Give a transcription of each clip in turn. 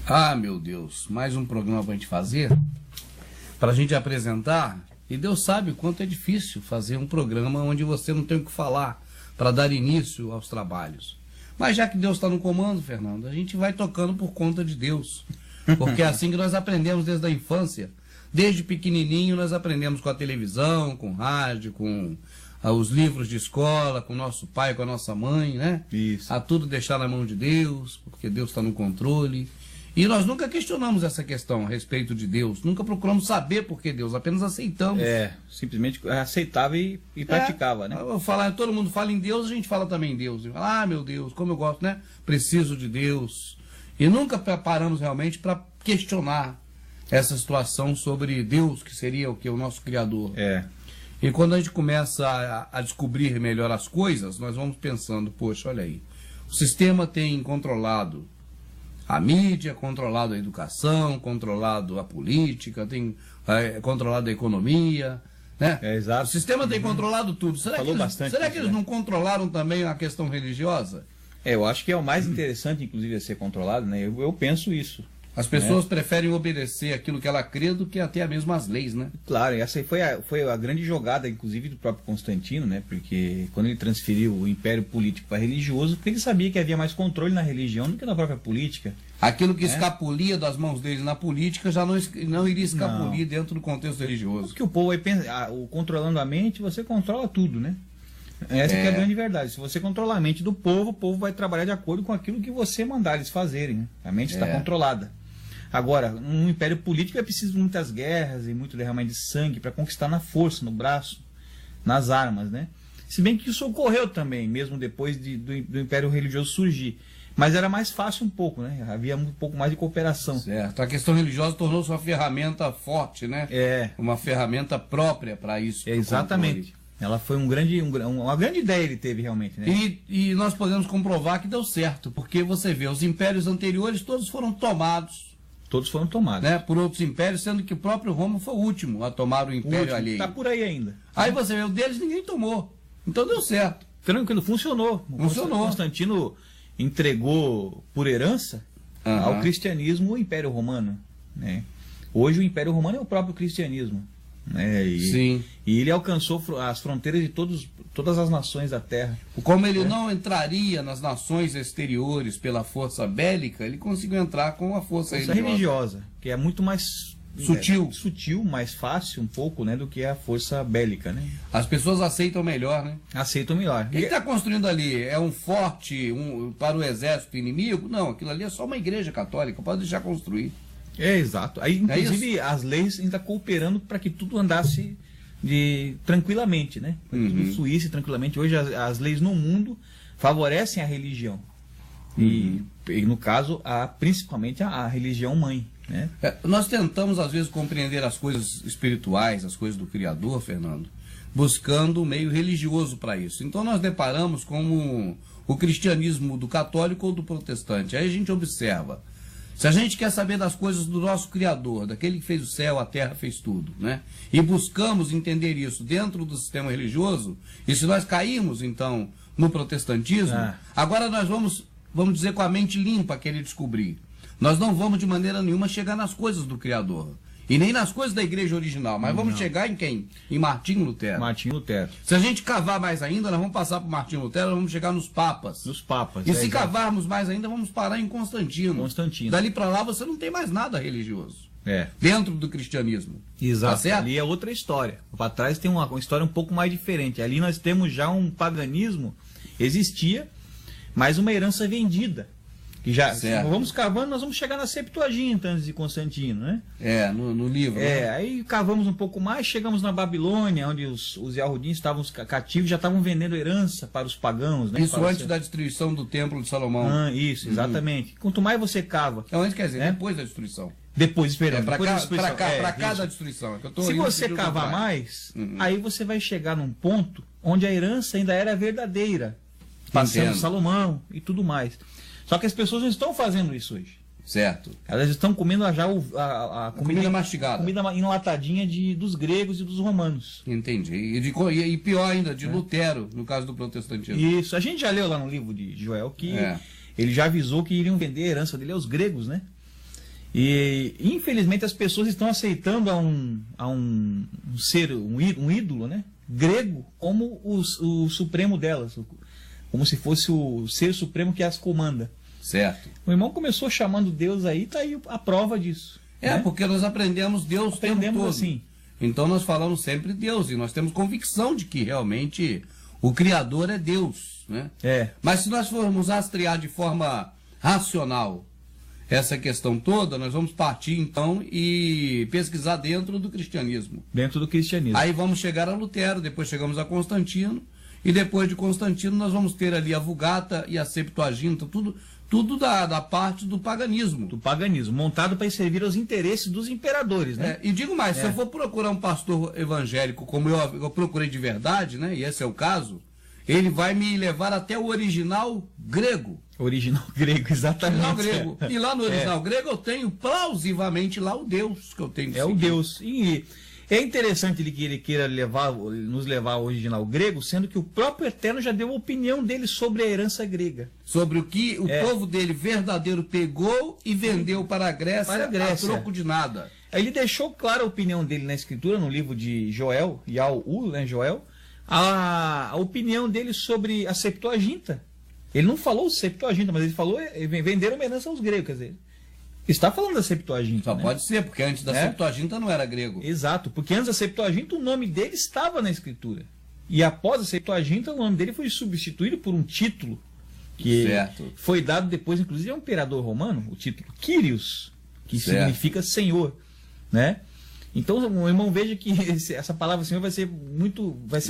Ah, meu Deus, mais um programa para a gente fazer, para a gente apresentar, e Deus sabe o quanto é difícil fazer um programa onde você não tem o que falar para dar início aos trabalhos. Mas já que Deus está no comando, Fernando, a gente vai tocando por conta de Deus, porque é assim que nós aprendemos desde a infância. Desde pequenininho nós aprendemos com a televisão, com o rádio, com os livros de escola, com o nosso pai, com a nossa mãe, né? Isso. A tudo deixar na mão de Deus, porque Deus está no controle. E nós nunca questionamos essa questão a respeito de Deus, nunca procuramos saber por que Deus, apenas aceitamos. Simplesmente aceitava e praticava, né? Eu falar, todo mundo fala em Deus, a gente fala também em Deus. Fala, ah, meu Deus, como eu gosto, né? Preciso de Deus. E nunca paramos realmente para questionar essa situação sobre Deus, que seria o que? O nosso Criador. E quando a gente começa a descobrir melhor as coisas, nós vamos pensando, poxa, olha aí, o sistema tem controlado a mídia, controlado a educação, controlado a política, tem controlado a economia, né? Exato. O sistema tem controlado tudo. Será que eles não controlaram também a questão religiosa? Eu acho que é o mais interessante, inclusive, a ser controlado, né? Eu penso isso. As pessoas preferem obedecer aquilo que ela crê do que até mesmo as leis, né? Claro, e essa aí foi a grande jogada, inclusive, do próprio Constantino, né? Porque quando ele transferiu o império político para religioso, porque ele sabia que havia mais controle na religião do que na própria política. Aquilo que escapulia das mãos dele na política já não iria escapulir dentro do contexto religioso. Porque o povo aí pensa, controlando a mente, você controla tudo, né? Essa que é a grande verdade. Se você controlar a mente do povo, o povo vai trabalhar de acordo com aquilo que você mandar eles fazerem, né? A mente está controlada. Agora, um império político é preciso muitas guerras e muito derramamento de sangue para conquistar na força, no braço, nas armas, né? Se bem que isso ocorreu também, mesmo depois do império religioso surgir. Mas era mais fácil um pouco, né? Havia um pouco mais de cooperação. Certo. A questão religiosa tornou-se uma ferramenta forte, né? Uma ferramenta própria para isso. Exatamente. Ela foi uma grande ideia ele teve realmente, né? E nós podemos comprovar que deu certo, porque você vê, os impérios anteriores todos foram tomados. Todos foram tomados. Né, por outros impérios, sendo que o próprio Roma foi o último a tomar o império alheio. Está por aí ainda. Aí você vê, o deles ninguém tomou. Então deu certo. Fernando, funcionou. Constantino entregou por herança ao cristianismo o Império Romano, né? Hoje o Império Romano é o próprio cristianismo, né? E ele alcançou as fronteiras de todas as nações da Terra. Como ele não entraria nas nações exteriores pela força bélica, ele conseguiu entrar com a força religiosa, que é muito mais sutil, mais fácil um pouco, né, do que a força bélica, né? As pessoas aceitam melhor, né? Aceitam melhor. O que está construindo ali? É um forte para o exército inimigo? Não, aquilo ali é só uma igreja católica, pode deixar construir. Exato. Aí, inclusive, as leis ainda cooperando para que tudo andasse tranquilamente, né? Para que tudo fluísse tranquilamente. Hoje as leis no mundo favorecem a religião. E no caso, principalmente a religião mãe, né? Nós tentamos, às vezes, compreender as coisas espirituais, as coisas do Criador, Fernando, buscando um meio religioso para isso. Então nós deparamos com o cristianismo do católico ou do protestante. Aí a gente observa. Se a gente quer saber das coisas do nosso Criador, daquele que fez o céu, a terra, fez tudo, né? E buscamos entender isso dentro do sistema religioso, e se nós cairmos, então, no protestantismo, agora nós vamos dizer com a mente limpa querer descobrir. Nós não vamos de maneira nenhuma chegar nas coisas do Criador. E nem nas coisas da igreja original, mas vamos chegar em quem? Em Martinho Lutero. Martinho Lutero. Se a gente cavar mais ainda, nós vamos passar por Martinho Lutero, nós vamos chegar nos papas. Nos papas. E se cavarmos mais ainda, vamos parar em Constantino. Dali para lá você não tem mais nada religioso. Dentro do cristianismo. Exato. Tá certo? Ali é outra história. Para trás tem uma história um pouco mais diferente. Ali nós temos já um paganismo, existia, mas uma herança vendida. Que já, vamos cavando, nós vamos chegar na Septuaginta antes de Constantino, né? No livro. Aí cavamos um pouco mais, chegamos na Babilônia, onde os Yahudins estavam cativos, já estavam vendendo herança para os pagãos, né? Isso antes da destruição do Templo de Salomão. Isso, exatamente. Quanto mais você cava... Antes, quer dizer, depois da destruição. Depois Para cá da destruição. Se você cavar mais, aí você vai chegar num ponto onde a herança ainda era verdadeira. Passando Salomão e tudo mais. Só que as pessoas não estão fazendo isso hoje. Certo. Elas estão comendo já a comida mastigada. Comida enlatadinha dos gregos e dos romanos. Entendi. E pior ainda, de Lutero, no caso do protestantismo. Isso. A gente já leu lá no livro de Joel que ele já avisou que iriam vender a herança dele aos gregos, né? E infelizmente as pessoas estão aceitando a um ser, um ídolo, né, grego, como o supremo delas, como se fosse o ser supremo que as comanda. Certo. O irmão começou chamando Deus aí, tá aí a prova disso. É, né? porque nós aprendemos Deus o tempo todo. Assim. Então nós falamos sempre Deus, e nós temos convicção de que realmente o Criador é Deus, né? Mas se nós formos rastrear de forma racional essa questão toda, nós vamos partir então e pesquisar dentro do cristianismo. Dentro do cristianismo. Aí vamos chegar a Lutero, depois chegamos a Constantino, e depois de Constantino nós vamos ter ali a Vulgata e a Septuaginta, tudo da parte do paganismo. Do paganismo, montado para servir aos interesses dos imperadores, né? E digo mais, se eu for procurar um pastor evangélico como eu procurei de verdade, né? E esse é o caso, ele vai me levar até o original grego. Original grego, exatamente. Original grego. E lá no original grego eu tenho plausivamente lá o Deus que eu tenho que seguir. O Deus. E é interessante que ele queira nos levar ao original grego, sendo que o próprio Eterno já deu a opinião dele sobre a herança grega. Sobre o que o povo dele verdadeiro pegou e vendeu para a Grécia, a troco de nada. Ele deixou clara a opinião dele na escritura, no livro de Joel, Yahu, né, Joel, a opinião dele sobre a Septuaginta. Ele não falou Septuaginta, mas ele falou venderam uma herança aos gregos, quer dizer, está falando da Septuaginta. Só pode ser, porque antes da Septuaginta não era grego. Exato, porque antes da Septuaginta o nome dele estava na escritura. E após a Septuaginta o nome dele foi substituído por um título que foi dado depois, inclusive, ao imperador romano, o título Kyrios, que significa Senhor, né? Então, o irmão, veja que essa palavra Senhor vai ser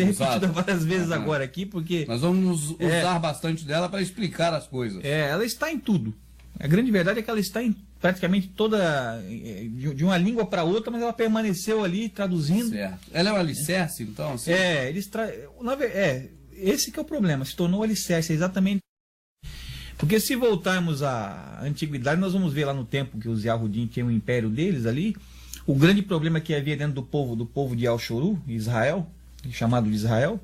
repetida várias vezes agora aqui, porque nós vamos usar bastante dela para explicar as coisas. Ela está em tudo. A grande verdade é que ela está em praticamente toda, de uma língua para outra, mas ela permaneceu ali traduzindo. Certo. Ela é um alicerce, então? Assim? Esse que é o problema, se tornou alicerce, exatamente. Porque se voltarmos à antiguidade, nós vamos ver lá no tempo que os Yahudim tinham o império deles ali, o grande problema que havia dentro do povo de Al-Shuru, Israel, chamado de Israel,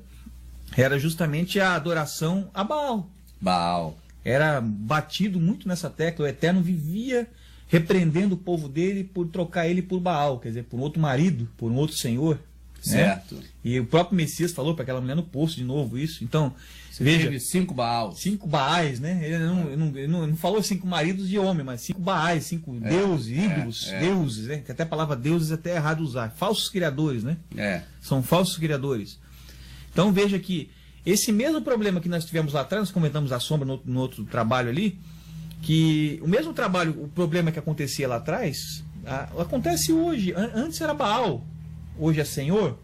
era justamente a adoração a Baal. Baal. Era batido muito nessa tecla, o Eterno vivia repreendendo o povo dele por trocar ele por Baal, quer dizer, por um outro marido, por um outro senhor. Certo. Né? E o próprio Messias falou para aquela mulher no poço de novo isso. Então, veja, teve 5 Baals. 5 Baais, né? Ele não falou 5 maridos de homem, mas 5 Baais, 5 deuses, ídolos, deuses, né? Que até a palavra deuses é até errado usar. Falsos criadores, né? São falsos criadores. Então veja que esse mesmo problema que nós tivemos lá atrás, nós comentamos a sombra no outro trabalho ali, que o mesmo trabalho, o problema que acontecia lá atrás, acontece hoje. Antes era Baal, hoje é Senhor.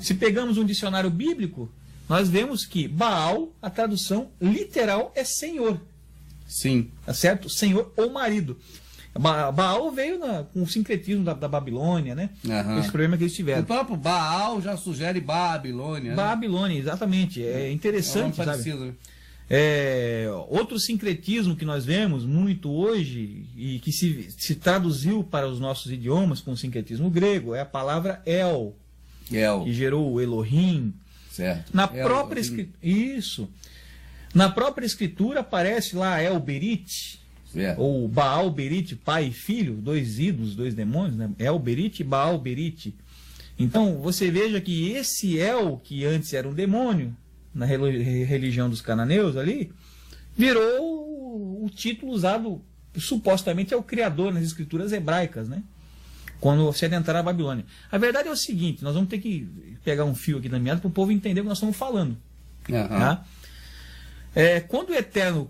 Se pegamos um dicionário bíblico, nós vemos que Baal, a tradução literal é Senhor. Sim. Tá certo? Senhor ou marido. Baal veio com o sincretismo da Babilônia, né? Esse problema que eles tiveram. O próprio Baal já sugere Babilônia. Né? Babilônia, exatamente. É interessante, sabe? Parecido. Outro sincretismo que nós vemos muito hoje e que se traduziu para os nossos idiomas com o sincretismo grego é a palavra El. Que gerou o Elohim. Certo. Na própria escritura aparece lá El Berit, ou Baal Berit, pai e filho, 2 ídolos, 2 demônios, né? El Berit e Baal Berit. Então você veja que esse El, que antes era um demônio na religião dos cananeus ali, virou o título usado supostamente ao Criador nas escrituras hebraicas, né? Quando se adentraram a Babilônia. A verdade é o seguinte, nós vamos ter que pegar um fio aqui da meada para o povo entender o que nós estamos falando. Tá? Quando o Eterno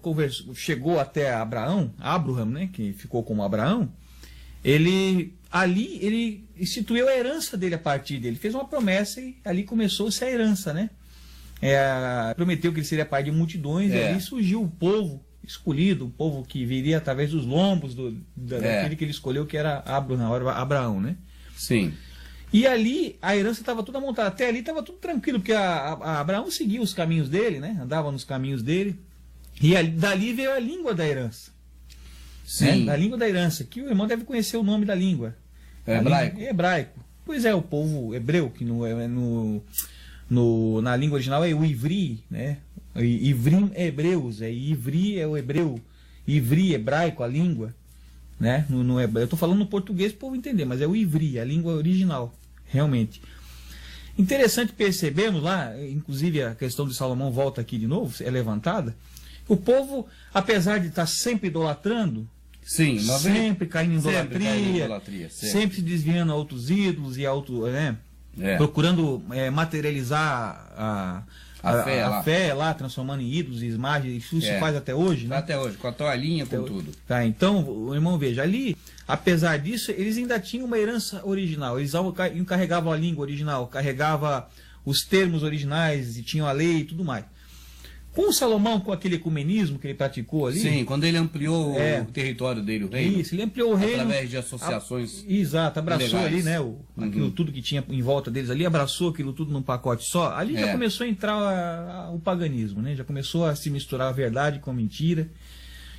chegou até Abraão, né, que ficou como Abraão, ele instituiu a herança dele a partir dele. Fez uma promessa e ali começou-se a herança, né? Prometeu que ele seria pai de multidões, e ali surgiu o povo escolhido, o povo que viria através dos lombos daquele que ele escolheu, que era Abraão, né? Sim. E ali a herança estava toda montada. Até ali estava tudo tranquilo, porque Abraão seguia os caminhos dele, né? Andava nos caminhos dele. E dali veio a língua da herança. Sim. Né? Da língua da herança, que o irmão deve conhecer o nome da língua. Hebraico. Hebraico. Pois é, o povo hebreu, que na língua original é o Ivri, né? Ivrim é hebreus, Ivri é o hebreu, Ivri, hebraico, a língua. né? Eu estou falando no português para o povo entender, mas é o ivri, a língua original, realmente. Interessante percebemos lá, inclusive a questão de Salomão volta aqui de novo, é levantada. O povo, apesar de estar sempre idolatrando, sim, sempre caindo em idolatria, sempre se desviando a outros ídolos e procurando materializar a fé lá, transformando em ídolos e imagens. Isso se faz até hoje, né? Até hoje, com a toalhinha, com tudo. Tá, então, o irmão, veja, ali, apesar disso, eles ainda tinham uma herança original. Eles carregavam a língua original, carregavam os termos originais e tinham a lei e tudo mais. Com o Salomão, com aquele ecumenismo que ele praticou ali... Sim, quando ele ampliou o território dele, o reino. Isso, ele ampliou o reino... Através de associações exato, abraçou legais. ali, né, aquilo tudo que tinha em volta deles ali, abraçou aquilo tudo num pacote só. Ali já começou a entrar o paganismo, né? Já começou a se misturar a verdade com a mentira.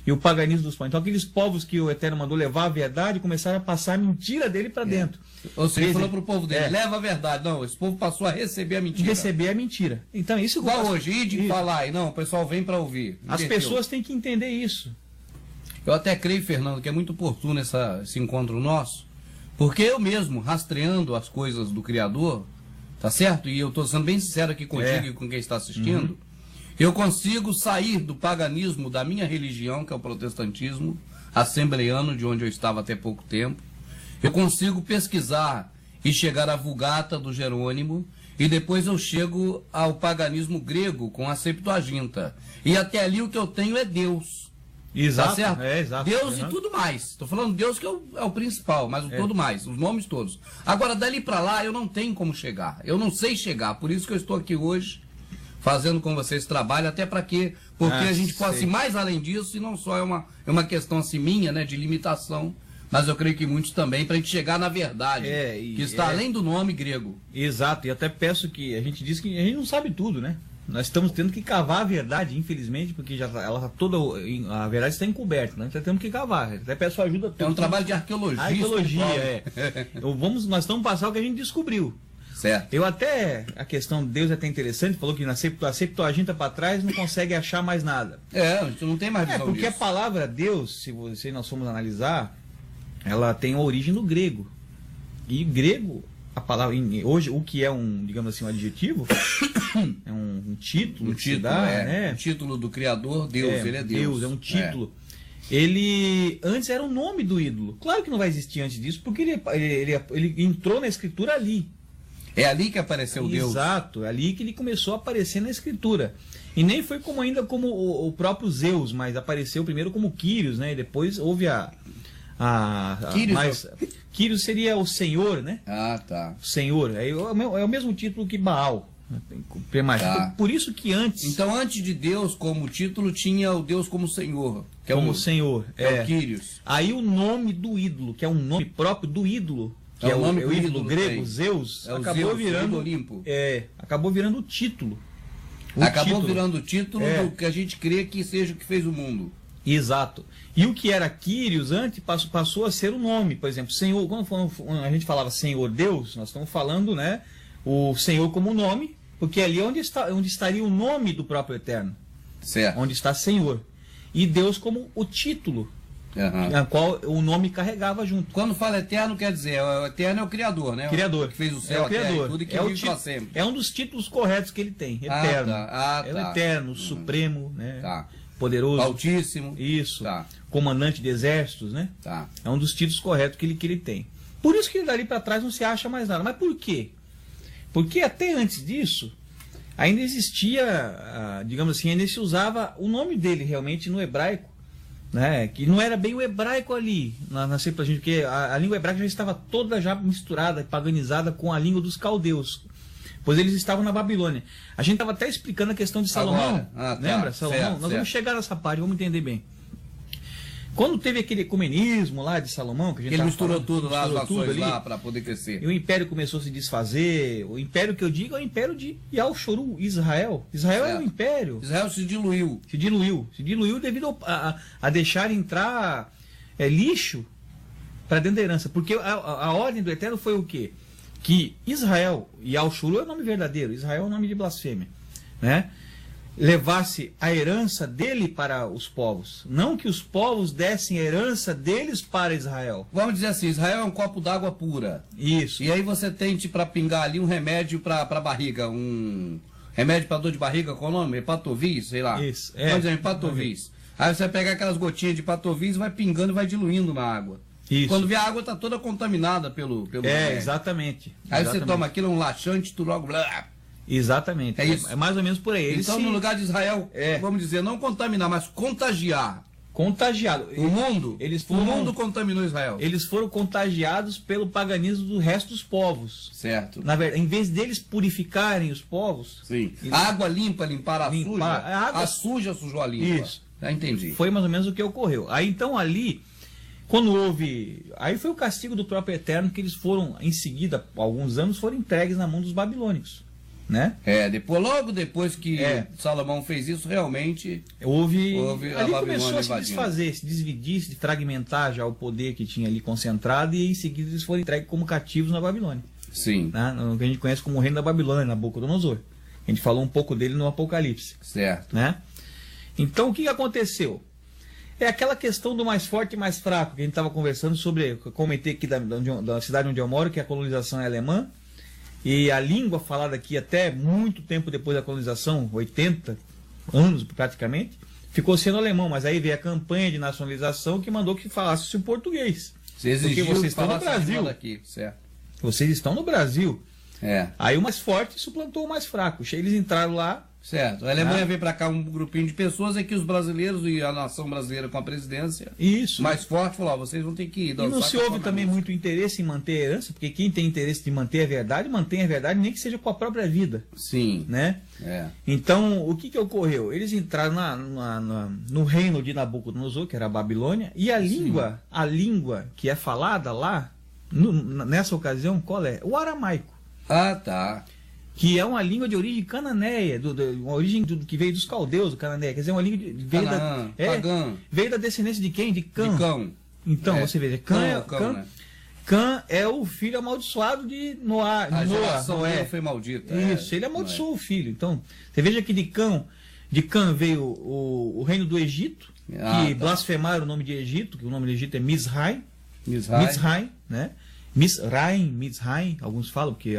E o paganismo dos povos. Então, aqueles povos que o Eterno mandou levar a verdade começaram a passar a mentira dele para dentro. Ou seja, ele falou para o povo dele, leva a verdade. Não, esse povo passou a receber a mentira. Receber a mentira. Então, isso... Igual hoje, ir de falar, e não, o pessoal vem para ouvir. As pessoas têm que entender isso. Eu até creio, Fernando, que é muito oportuno esse encontro nosso, porque eu mesmo, rastreando as coisas do Criador, tá certo? E eu estou sendo bem sincero aqui contigo e com quem está assistindo, eu consigo sair do paganismo da minha religião, que é o protestantismo, assembleiano, de onde eu estava até pouco tempo. Eu consigo pesquisar e chegar à Vulgata do Jerônimo, e depois eu chego ao paganismo grego com a Septuaginta. E até ali o que eu tenho é Deus. Exato, tá certo? Exato. Deus e tudo mais. Estou falando Deus que é o principal, mas o todo mais, os nomes todos. Agora, dali para lá, eu não tenho como chegar. Eu não sei chegar, por isso que eu estou aqui hoje, fazendo com vocês trabalho, até para quê? Porque a gente possa ir mais além disso, e não só é uma questão assim minha, né, de limitação, mas eu creio que muitos também, para a gente chegar na verdade, que está além do nome grego. Exato, e até peço que a gente diz que a gente não sabe tudo, né? Nós estamos tendo que cavar a verdade, infelizmente, porque ela tá toda, a verdade está encoberta, né? Nós temos que cavar. Até peço ajuda. É um trabalho de arqueologia. Arqueologia, nós estamos passando o que a gente descobriu. Certo. Eu até, a questão de Deus é até interessante, falou que na Septuaginta para trás não consegue achar mais nada. A gente não tem mais visão porque disso. a palavra Deus, se nós formos analisar, ela tem a origem no grego. E grego, a palavra, hoje, o que é digamos assim, um adjetivo, é um título. Um título, né? Um título do Criador, Deus, ele é Deus. Deus, é um título. Ele antes era o nome do ídolo. Claro que não vai existir antes disso, porque ele entrou na escritura ali. É ali que apareceu Deus. Exato, é ali que ele começou a aparecer na escritura. E nem foi ainda como o próprio Zeus, mas apareceu primeiro como Quírios, né? E depois houve Quírios seria o Senhor, né? Ah, tá. O Senhor. É o mesmo título que Baal. Tá. Por isso que antes... Então, antes de Deus como título, tinha o Deus como Senhor. Que como Senhor. É o Quírios. Aí o nome do ídolo, que é um nome próprio do ídolo, que é o nome o ídolo grego, Zeus, acabou virando Olimpo. Acabou virando o título. Virando o título do que a gente crê que seja o que fez o mundo. Exato. E o que era Quírios antes passou a ser o nome. Por exemplo, Senhor, quando a gente falava Senhor Deus, nós estamos falando, né, o Senhor como nome, porque ali é onde estaria o nome do próprio Eterno. Certo. Onde está Senhor. E Deus como o título. A qual o nome carregava junto. Quando fala eterno, quer dizer, o eterno é o Criador, né? Criador. Que fez o céu, o Criador. E tudo, e que vive para sempre. É um dos títulos corretos que ele tem. Eterno. É o eterno, supremo, né? Tá. Poderoso. Altíssimo. Isso. Tá. Comandante de exércitos, né? Tá. É um dos títulos corretos que ele tem. Por isso que dali para trás não se acha mais nada. Mas por quê? Porque até antes disso, ainda existia, digamos assim, ainda se usava o nome dele realmente no hebraico, né? Que não era bem o hebraico ali, na Septuaginta, porque a língua hebraica já estava toda já misturada, paganizada com a língua dos caldeus, pois eles estavam na Babilônia. A gente estava até explicando a questão de Salomão, lembra? Salomão? Certo, Nós vamos chegar nessa parte, vamos entender bem. Quando teve aquele ecumenismo lá de Salomão, que a gente ele misturou tudo lá, as nações lá para poder crescer. E o império começou a se desfazer. O império que eu digo é o império de Yal-Shuru, Israel. Israel era um império. Israel se diluiu. Se diluiu devido a deixar entrar lixo para dentro da herança. Porque a ordem do Eterno foi o quê? Que Israel, Yal-Shuru é o nome verdadeiro, Israel é o nome de blasfêmia, né? levasse a herança dele para os povos, não que os povos dessem a herança deles para Israel. Vamos dizer assim, Israel é um copo d'água pura. Isso. E aí você tem para pingar ali um remédio para barriga, um remédio para dor de barriga, qual o nome? Hepatovis, sei lá. Isso. Vamos dizer, hepatovis. Aí você pega aquelas gotinhas de hepatovis e vai pingando e vai diluindo na água. Isso. Quando vê a água está toda contaminada pelo remédio. Exatamente. Aí Exatamente. você toma aquilo, um laxante, tu logo... Exatamente. É isso. É mais ou menos por aí. Então, no lugar de Israel, vamos dizer, não contaminar, mas contagiar. Contagiado. O mundo, o mundo contaminou Israel. Eles foram contagiados pelo paganismo do resto dos povos. Certo. Na verdade, em vez deles purificarem os povos... Sim. A água limpa, limpar a suja. A suja sujou a limpa. Isso. Já entendi. Foi mais ou menos o que ocorreu. Aí, então, ali... Quando houve... Aí foi o castigo do próprio Eterno, que eles foram, em seguida, alguns anos, foram entregues na mão dos babilônicos. Né? Logo depois que Salomão fez isso, realmente houve ali a começou a se desfazer, se dividir, se fragmentar já o poder que tinha ali concentrado, e em seguida eles foram entregues como cativos na Babilônia. Sim. Né? O que a gente conhece como o reino da Babilônia, Nabucodonosor. A gente falou um pouco dele no Apocalipse. Certo. Né? Então, o que aconteceu? É aquela questão do mais forte e mais fraco, que a gente estava conversando sobre, comentei aqui da cidade onde eu moro, que a colonização é alemã, e a língua falada aqui até muito tempo depois da colonização, 80 anos praticamente, ficou sendo alemão, mas aí veio a campanha de nacionalização que mandou que falasse o português. Porque vocês estão no Brasil. Aqui, certo. Vocês estão no Brasil. Aí o mais forte suplantou o mais fraco. Eles entraram lá. Certo. A Alemanha veio para cá um grupinho de pessoas, que os brasileiros e a nação brasileira com a presidência. Isso. Mais forte falou, vocês vão ter que ir. E não se houve também muito interesse em manter a herança, porque quem tem interesse de manter a verdade, mantém a verdade, nem que seja com a própria vida. Sim. Né? Então, o que ocorreu? Eles entraram no reino de Nabucodonosor, que era a Babilônia, e a língua que é falada lá, nessa ocasião, qual é? O aramaico. Ah, tá. Que é uma língua de origem cananeia, uma origem que veio dos caldeus do Cananeia, quer dizer, uma língua veio da descendência de quem? De Cã. Então, você vê, Cã é o filho amaldiçoado de Noé. Noé foi maldito. Isso, ele amaldiçoou o filho. Então, você veja que de Cã veio o reino do Egito, que blasfemaram o nome de Egito, que o nome do Egito é Mizraim, né? Mizraim, alguns falam, porque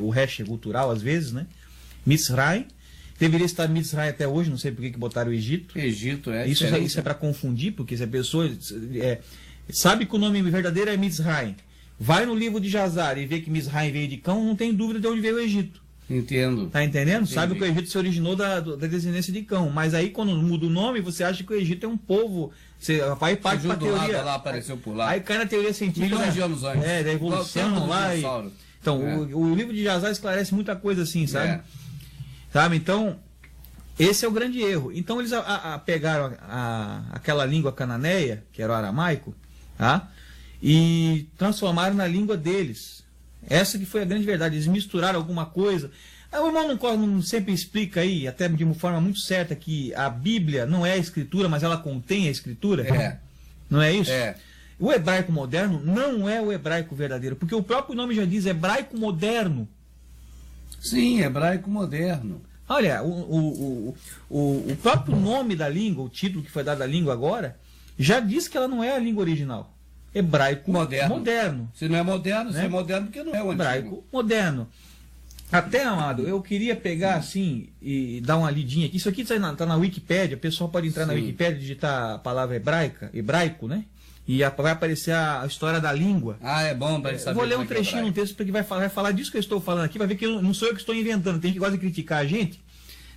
o hash é cultural às vezes, né? Mizraim. Deveria estar Mizraim até hoje, não sei por que botaram o Egito. Isso é para confundir, porque se a pessoa sabe que o nome verdadeiro é Mizraim, vai no livro de Jazar e vê que Mizraim veio de Cão, não tem dúvida de onde veio o Egito. Entendo. Tá entendendo? Entendi. Sabe que o Egito se originou da descendência de Cão, mas aí quando muda o nome, você acha que o Egito é um povo. Você vai parte para a teoria. Lá, apareceu por lá. Aí cai na teoria científica. Milhões de anos antes. Da evolução lá. Então, o livro de Jazar esclarece muita coisa assim, sabe? Sabe? Então, esse é o grande erro. Então, eles pegaram aquela língua cananeia, que era o aramaico, e transformaram na língua deles. Essa que foi a grande verdade. Eles misturaram alguma coisa. O irmão não sempre explica aí, até de uma forma muito certa, que a Bíblia não é a Escritura, mas ela contém a Escritura? Não é isso? O hebraico moderno não é o hebraico verdadeiro, porque o próprio nome já diz hebraico moderno. Sim, hebraico moderno. Olha, o próprio nome da língua, o título que foi dado à língua agora, já diz que ela não é a língua original. Hebraico moderno. Se não é moderno, se é moderno porque não é o hebraico antigo. Até, amado, eu queria pegar assim e dar uma lidinha aqui. Isso aqui está na Wikipédia, o pessoal pode entrar na Wikipédia e digitar a palavra hebraico, né? E vai aparecer a história da língua. É bom para saber. Eu vou ler um trechinho no texto porque vai falar disso que eu estou falando aqui, vai ver que não sou eu que estou inventando. Tem gente que gosta de criticar a gente,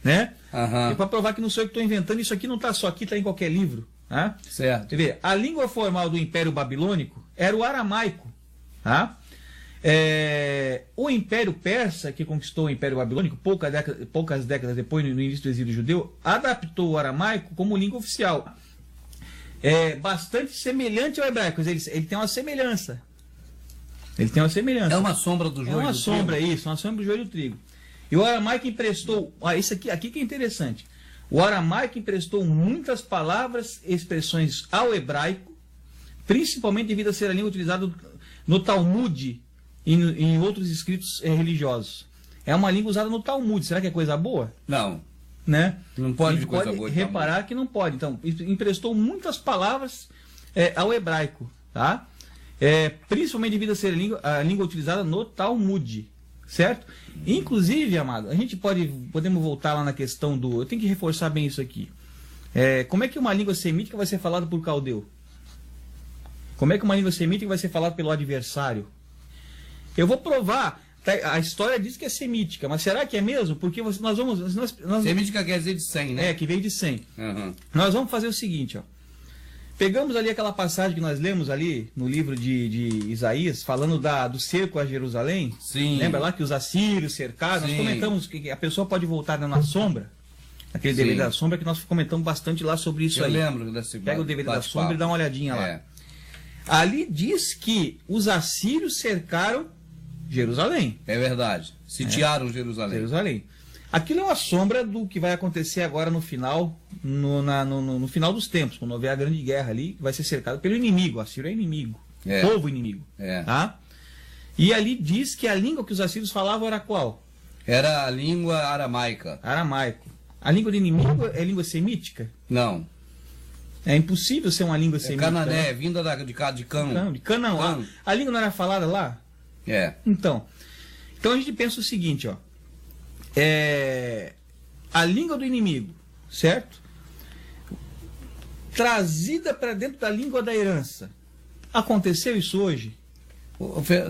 né? E para provar que não sou eu que estou inventando, isso aqui não está só aqui, está em qualquer livro. Certo. Você vê, a língua formal do Império Babilônico era o aramaico. O Império Persa, que conquistou o Império Babilônico poucas décadas depois, no início do exílio judeu, adaptou o aramaico como língua oficial. É bastante semelhante ao hebraico, ele tem uma semelhança. É uma sombra do joio do trigo. Uma sombra do joio do trigo. E o aramaico emprestou, isso aqui que é interessante. O aramaico emprestou muitas palavras e expressões ao hebraico, principalmente devido a ser a língua utilizada no Talmud e em outros escritos religiosos. É uma língua usada no Talmud. Será que é coisa boa? Não. né? Não pode a gente coisa pode boa de reparar tamanho. que não pode. Então, emprestou muitas palavras ao hebraico, tá? Principalmente devido a ser a língua utilizada no Talmud, certo? Inclusive, amado, a gente podemos voltar lá na questão do... Eu tenho que reforçar bem isso aqui. Como é que uma língua semítica vai ser falada por caldeu? Como é que uma língua semítica vai ser falada pelo adversário? Eu vou provar. A história diz que é semítica, mas será que é mesmo? Porque nós vamos... Semítica quer dizer de 100, né? Que veio de 100. Uhum. Nós vamos fazer o seguinte, ó. Pegamos ali aquela passagem que nós lemos ali no livro de Isaías, falando do cerco a Jerusalém. Sim. Lembra lá que os assírios cercaram? Nós comentamos que a pessoa pode voltar na sombra. Aquele DVD da sombra que nós comentamos bastante lá sobre isso aí. Eu lembro desse Pega o DVD da sombra e dá uma olhadinha lá. Ali diz que os assírios cercaram Jerusalém. É verdade. Sitiaram Jerusalém. Aquilo é uma sombra do que vai acontecer agora no final, no final dos tempos, quando houver a grande guerra ali, que vai ser cercado pelo inimigo. O assírio é inimigo. Povo inimigo. Tá? E ali diz que a língua que os assírios falavam era qual? Era a língua aramaica. Aramaico. A língua do inimigo é língua semítica? Não. É impossível ser uma língua semítica. Canané, vinda de Cã. De Canaã. A língua não era falada lá? Então a gente pensa o seguinte, ó. A língua do inimigo, certo? Trazida para dentro da língua da herança. Aconteceu isso hoje?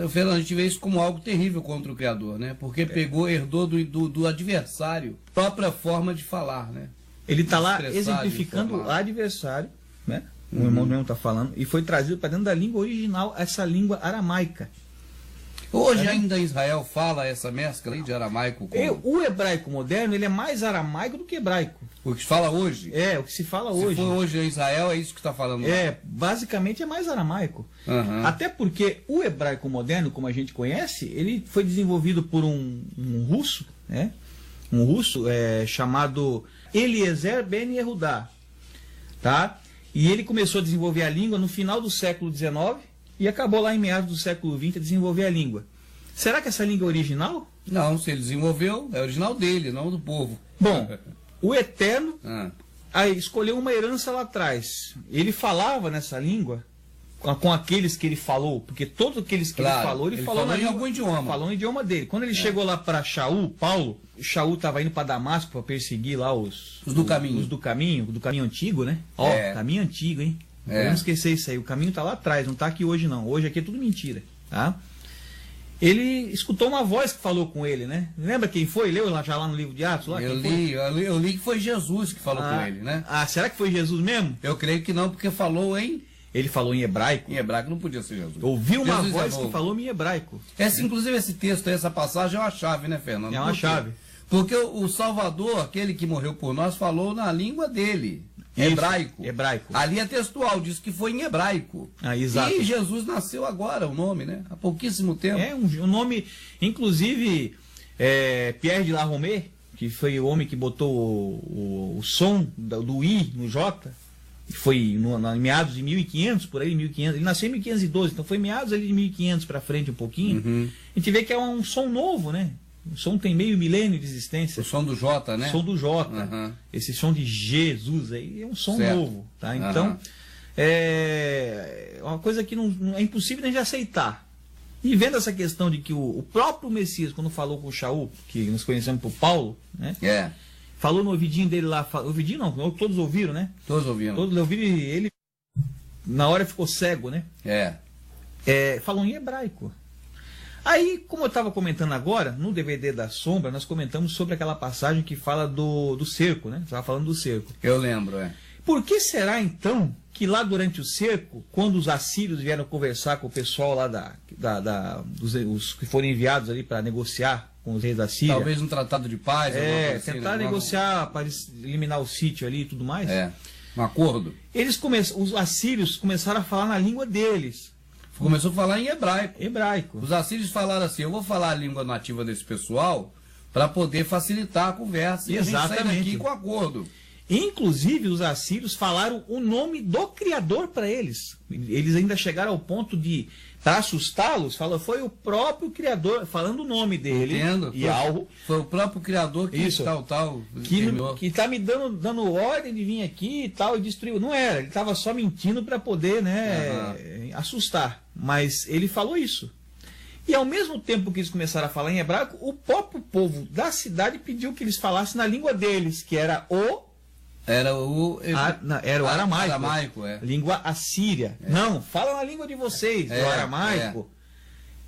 Fernando, a gente vê isso como algo terrível contra o Criador, né? Porque herdou do adversário a própria forma de falar, né? Ele está lá exemplificando o adversário, né? O irmão mesmo está falando, e foi trazido para dentro da língua original, essa língua aramaica. Hoje ainda Israel fala essa mescla aí de aramaico com... O hebraico moderno, ele é mais aramaico do que hebraico. O que se fala hoje? O que se fala hoje. Se for hoje em Israel, é isso que está falando lá. Basicamente é mais aramaico. Até porque o hebraico moderno, como a gente conhece, ele foi desenvolvido por um russo, né? Um russo chamado Eliezer Ben Yehudá, tá? E ele começou a desenvolver a língua no final do século XIX e acabou lá em meados do século XX a desenvolver a língua. Será que essa língua é original? Não, se ele desenvolveu, é original dele, não do povo. Bom, o Eterno escolheu uma herança lá atrás. Ele falava nessa língua com aqueles que ele falou, porque todos aqueles que ele falou em algum idioma. Falou no idioma dele. Quando ele chegou lá para Paulo estava indo para Damasco para perseguir lá os do caminho antigo, né? Caminho antigo, hein? Não podemos esquecer isso aí. O caminho está lá atrás, não está aqui hoje não. Hoje aqui é tudo mentira, tá? Ele escutou uma voz que falou com ele, né? Lembra quem foi? Leu já lá no livro de Atos? Lá, eu li que foi Jesus que falou com ele, né? Será que foi Jesus mesmo? Eu creio que não, porque falou Ele falou em hebraico. Em hebraico não podia ser Jesus. Ouviu uma voz que falou em hebraico. Inclusive esse texto, essa passagem é uma chave, né, Fernando? É uma chave. Porque o Salvador, aquele que morreu por nós, falou na língua dele. Hebraico. Ali é textual, diz que foi em hebraico. Exato. E Jesus nasceu agora, o nome, né? Há pouquíssimo tempo. Um nome, inclusive, Pierre de La Romée, que foi o homem que botou o som do I no J, foi em meados de 1500, por aí, 1500. Ele nasceu em 1512, então foi meados ali de 1500 para frente um pouquinho. A gente vê que é um som novo, né? O som tem meio milênio de existência. O som do J, né? O som do J. Esse som de Jesus aí é um som novo, tá? Então, é uma coisa que não é impossível a gente aceitar. E vendo essa questão de que o próprio Messias, quando falou com o Shaul, que nós conhecemos por Paulo, né? Falou no ouvidinho dele lá, ouvidinho não, todos ouviram, né? Todos ouviram. Todos ouviram e ele, na hora, ficou cego, né? Falou em hebraico. Aí, como eu estava comentando agora, no DVD da Sombra, nós comentamos sobre aquela passagem que fala do cerco, né? Estava falando do cerco. Eu lembro, Por que será, então, que lá durante o cerco, quando os assírios vieram conversar com o pessoal lá os que foram enviados ali para negociar com os reis da Síria... Talvez um tratado de paz... tentar negociar para eliminar o sítio ali e tudo mais. Um acordo. Os assírios começaram a falar na língua deles. Começou a falar em hebraico. Os assírios falaram assim, eu vou falar a língua nativa desse pessoal para poder facilitar a conversa. Exatamente. E a gente sair daqui com acordo. Inclusive, os assírios falaram o nome do Criador para eles. Eles ainda chegaram ao ponto de, para assustá-los, foi o próprio Criador, falando o nome dele. Entendo. E algo. Foi o próprio Criador que Isso. Que está me dando ordem de vir aqui e tal, e destruiu. Não era, ele estava só mentindo para poder, né, assustar. Mas ele falou isso. E ao mesmo tempo que eles começaram a falar em hebraico, o próprio povo da cidade pediu que eles falassem na língua deles, que era o aramaico. Língua assíria. Não, fala na língua de vocês, o aramaico.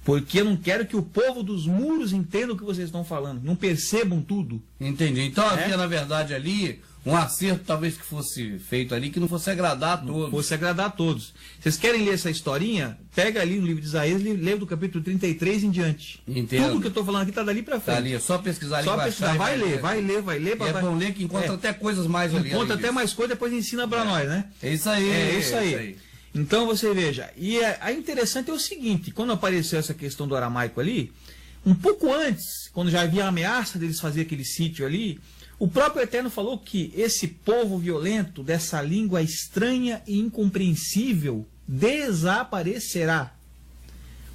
Porque eu não quero que o povo dos muros entenda o que vocês estão falando. Não percebam tudo. Entendi. Então havia, na verdade, ali um acerto talvez que fosse feito ali, que não fosse agradar a todos. Fosse agradar a todos. Vocês querem ler essa historinha? Pega ali no livro de Isaías, lê do capítulo 33 em diante. Entendo. Tudo que eu estou falando aqui está dali para frente. Tá ali, é só pesquisar ali. Só pesquisar. Vai ler. E é bom ler que encontra até coisas mais ali. Encontra até mais coisas, depois ensina para nós, né? É isso aí. É isso aí. Então você veja. E a interessante é o seguinte, quando apareceu essa questão do aramaico ali, um pouco antes, quando já havia a ameaça deles fazer aquele sítio ali, o próprio Eterno falou que esse povo violento, dessa língua estranha e incompreensível, desaparecerá.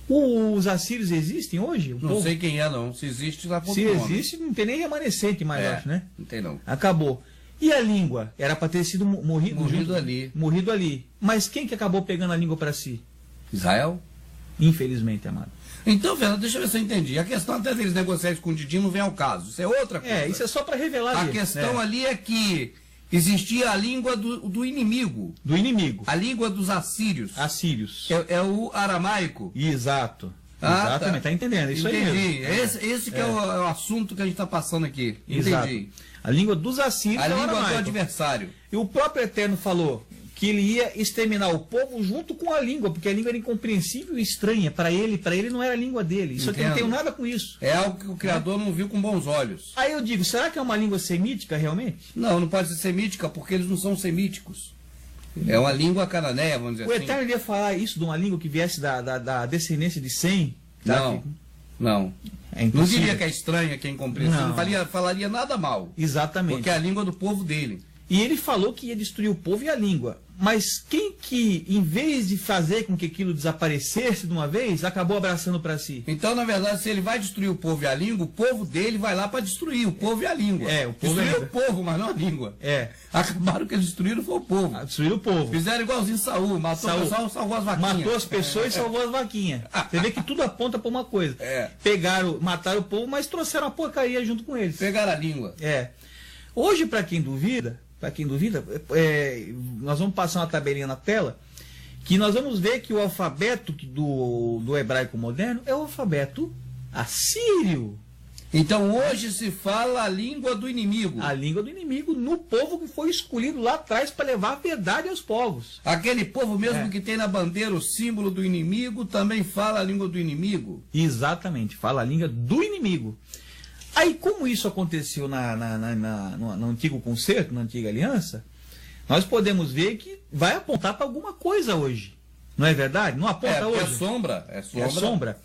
Os assírios existem hoje? Não sei quem é, não. Se existe, lá Se existe, não tem nem remanescente mais, acho, né? Não tem, não. Acabou. E a língua? Era para ter sido morrido ali. Morrido ali. Mas quem que acabou pegando a língua para si? Israel? Infelizmente, amado. Então, Fernando, deixa eu ver se eu entendi. A questão até deles negociar escondidinho não vem ao caso. Isso é outra coisa. Isso é só para revelar. A questão ali é que existia a língua do inimigo. Do inimigo. A língua dos assírios. Assírios. É o aramaico. Exato. Exatamente, tá entendendo? Isso Entendi. aí mesmo. Esse que é o assunto que a gente está passando aqui. Exato. Entendi. A língua dos assírios é o aramaico. A língua do adversário. E o próprio Eterno falou que ele ia exterminar o povo junto com a língua, porque a língua era incompreensível e estranha. Para ele não era a língua dele. Isso aqui não tem nada com isso. É algo que o Criador não viu com bons olhos. Aí eu digo, será que é uma língua semítica realmente? Não pode ser semítica, porque eles não são semíticos. É uma língua cananeia, vamos dizer assim. O Eterno ia falar isso de uma língua que viesse da descendência de Sem? Não. Não diria que é estranha, que é incompreensível. Não falaria nada mal. Exatamente. Porque é a língua do povo dele. E ele falou que ia destruir o povo e a língua. Mas quem que, em vez de fazer com que aquilo desaparecesse de uma vez, acabou abraçando para si? Então, na verdade, se ele vai destruir o povo e a língua, o povo dele vai lá para destruir o povo e a língua. O povo destruiu o povo, mas não a língua. Acabaram que eles destruíram foi o povo. Destruíram o povo. Fizeram igualzinho Saul, matou o pessoal, salvou as vaquinhas. Matou as pessoas e salvou as vaquinhas. Você vê que tudo aponta para uma coisa. Mataram o povo, mas trouxeram a porcaria junto com eles. Pegaram a língua. Hoje, para quem duvida, nós vamos passar uma tabelinha na tela, que nós vamos ver que o alfabeto do hebraico moderno é o alfabeto assírio. Então hoje se fala a língua do inimigo. A língua do inimigo no povo que foi escolhido lá atrás para levar a verdade aos povos. Aquele povo mesmo que tem na bandeira o símbolo do inimigo também fala a língua do inimigo? Exatamente, fala a língua do inimigo. Aí, como isso aconteceu no antigo concerto, na antiga aliança, nós podemos ver que vai apontar para alguma coisa hoje. Não é verdade? Não aponta hoje? É sombra. É sombra.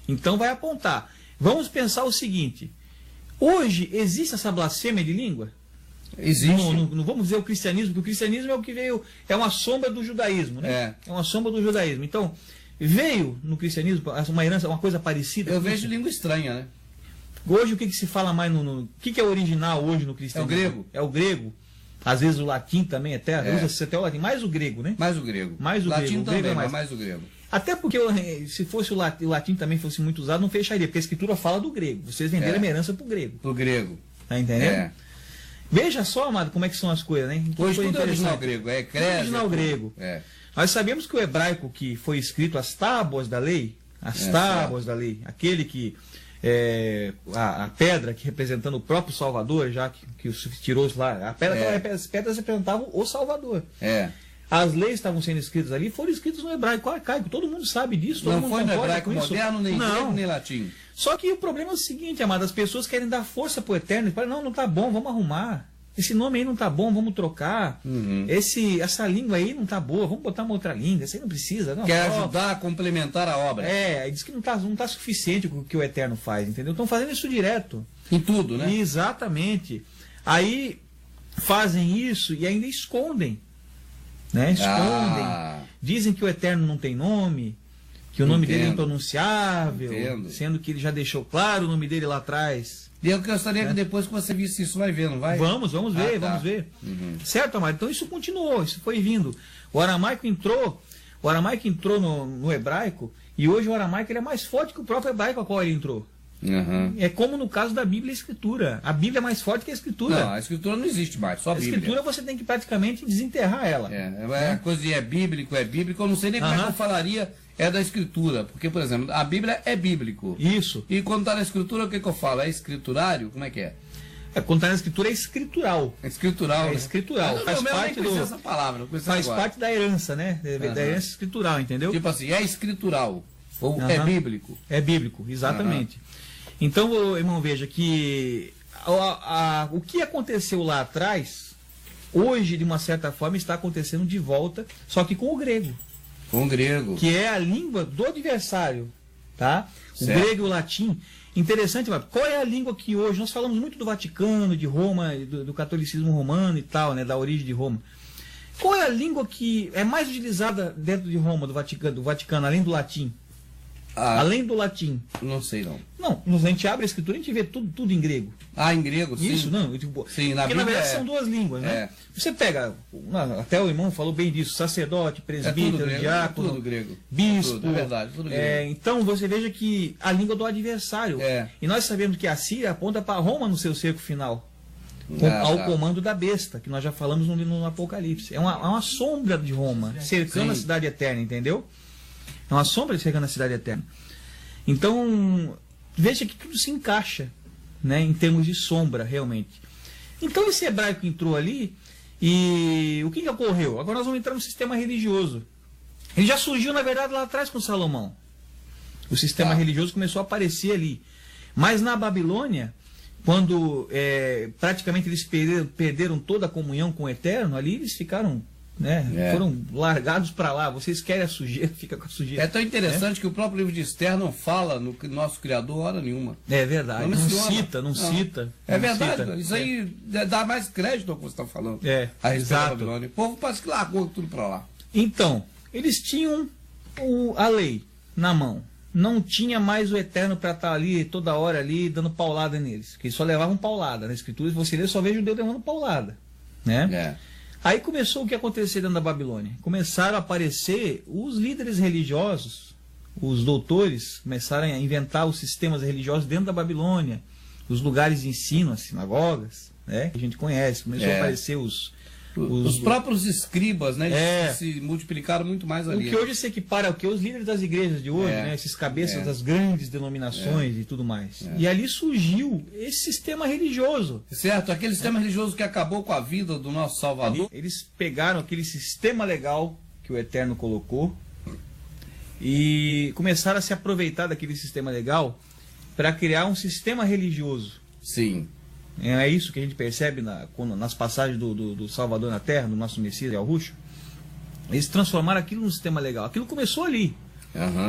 Então vai apontar. Vamos pensar o seguinte. Hoje existe essa blasfêmia de língua? Existe. Não vamos dizer o cristianismo, porque o cristianismo é o que veio, é uma sombra do judaísmo, né? É uma sombra do judaísmo. Então, veio no cristianismo uma herança, uma coisa parecida? Eu vejo língua estranha, né? Hoje o que se fala mais o que é original hoje no cristianismo? É o grego. É o grego. Às vezes o latim também usa-se até o latim, mais o grego, né? Mais o grego. Mais o latim grego. Também, grego mais o grego. Até porque se fosse o latim também fosse muito usado, não fecharia, porque a escritura fala do grego. Vocês venderam uma herança pro grego. Pro grego. Tá entendendo? Veja só, amado, como é que são as coisas, né? Hoje tudo é original grego. Original grego. Nós sabemos que o hebraico que foi escrito as tábuas da lei, aquele que a pedra que representando o próprio Salvador, já que os tirou lá, as pedras representavam o Salvador. As leis estavam sendo escritas ali, foram escritas no hebraico arcaico, todo mundo sabe disso. Não foi no hebraico moderno, nem grego, nem latim. Só que o problema é o seguinte, amado, as pessoas querem dar força pro Eterno e falam, não tá bom, vamos arrumar. Esse nome aí não tá bom, vamos trocar. Essa língua aí não tá boa, vamos botar uma outra língua, essa aí não precisa. Não, quer ajudar a complementar a obra. Diz que não tá suficiente o que o Eterno faz, entendeu? Estão fazendo isso direto. Em tudo, né? Exatamente. Aí fazem isso e ainda escondem. Né? Escondem. Dizem que o Eterno não tem nome, que o nome dele é impronunciável, sendo que ele já deixou claro o nome dele lá atrás. E eu gostaria que depois que você visse isso, vai ver, não vai? Vamos ver, vamos ver. Certo, Amado? Então isso continuou, isso foi vindo. O aramaico entrou no hebraico, e hoje o aramaico ele é mais forte que o próprio hebraico a qual ele entrou. É como no caso da Bíblia e a Escritura. A Bíblia é mais forte que a Escritura. Não, a Escritura não existe mais, só a Bíblia. A Escritura você tem que praticamente desenterrar ela. A coisa de é bíblico, eu não sei nem como é que eu falaria da Escritura. Porque, por exemplo, a Bíblia é bíblico. Isso. E quando está na Escritura, o que eu falo? É escriturário? Como é que é? Quando está na Escritura é escritural. É escritural, né? Escritural. Faz parte essa palavra, faz parte da herança, né? Da herança escritural, entendeu? Tipo assim, é escritural. Ou é bíblico. É bíblico, exatamente. Então, irmão, veja que o que aconteceu lá atrás, hoje, de uma certa forma, está acontecendo de volta, só que com o grego. Com o grego. Que é a língua do adversário, tá? Certo. O grego e o latim. Interessante, mas qual é a língua que hoje, nós falamos muito do Vaticano, de Roma, do catolicismo romano e tal, né, da origem de Roma. Qual é a língua que é mais utilizada dentro de Roma, do Vaticano, além do latim? Além do latim. Não sei, não. Não, a gente abre a Escritura e a gente vê tudo em grego. Em grego, sim. Isso, não. Sim, porque na verdade são duas línguas, né? Você pega, até o irmão falou bem disso, sacerdote, presbítero, diácono, tudo grego. Bispo. É verdade, tudo grego. Então você veja que a língua do adversário. E nós sabemos que a Síria aponta para Roma no seu cerco final. Ao comando da besta, que nós já falamos no Apocalipse. É uma sombra de Roma, cercando a cidade eterna, entendeu? É uma sombra cercando a cidade eterna. Então, veja que tudo se encaixa, né, em termos de sombra, realmente. Então, esse hebraico entrou ali, e o que ocorreu? Agora nós vamos entrar no sistema religioso. Ele já surgiu, na verdade, lá atrás com Salomão. O sistema religioso começou a aparecer ali. Mas na Babilônia, quando praticamente eles perderam toda a comunhão com o Eterno, ali eles ficaram, né, foram largados para lá. Vocês querem a sujeira, fica com a sujeira. É tão interessante que o próprio livro de Esther não fala no nosso Criador hora nenhuma. É verdade, não cita. É verdade, isso aí dá mais crédito ao que você está falando. A respeito da Babilônia. O povo parece que largou tudo para lá. Então, eles tinham a lei na mão. Não tinha mais o Eterno para estar ali toda hora ali dando paulada neles. Porque eles só levavam paulada. Na Escritura, você lê, só vê judeu levando paulada, né? Aí começou o que aconteceu dentro da Babilônia. Começaram a aparecer os líderes religiosos, os doutores, começaram a inventar os sistemas religiosos dentro da Babilônia, os lugares de ensino, as sinagogas, né, que a gente conhece. Começou a aparecer os próprios escribas, né, se multiplicaram muito mais ali. O que hoje se equipara ao que os líderes das igrejas de hoje, né, esses cabeças das grandes denominações e tudo mais. E ali surgiu esse sistema religioso. Certo, aquele sistema religioso que acabou com a vida do nosso Salvador. Eles pegaram aquele sistema legal que o Eterno colocou e começaram a se aproveitar daquele sistema legal para criar um sistema religioso. Sim. É isso que a gente percebe nas passagens do Salvador na Terra, do nosso Messias Yahushua. Eles transformaram aquilo num sistema legal. Aquilo começou ali.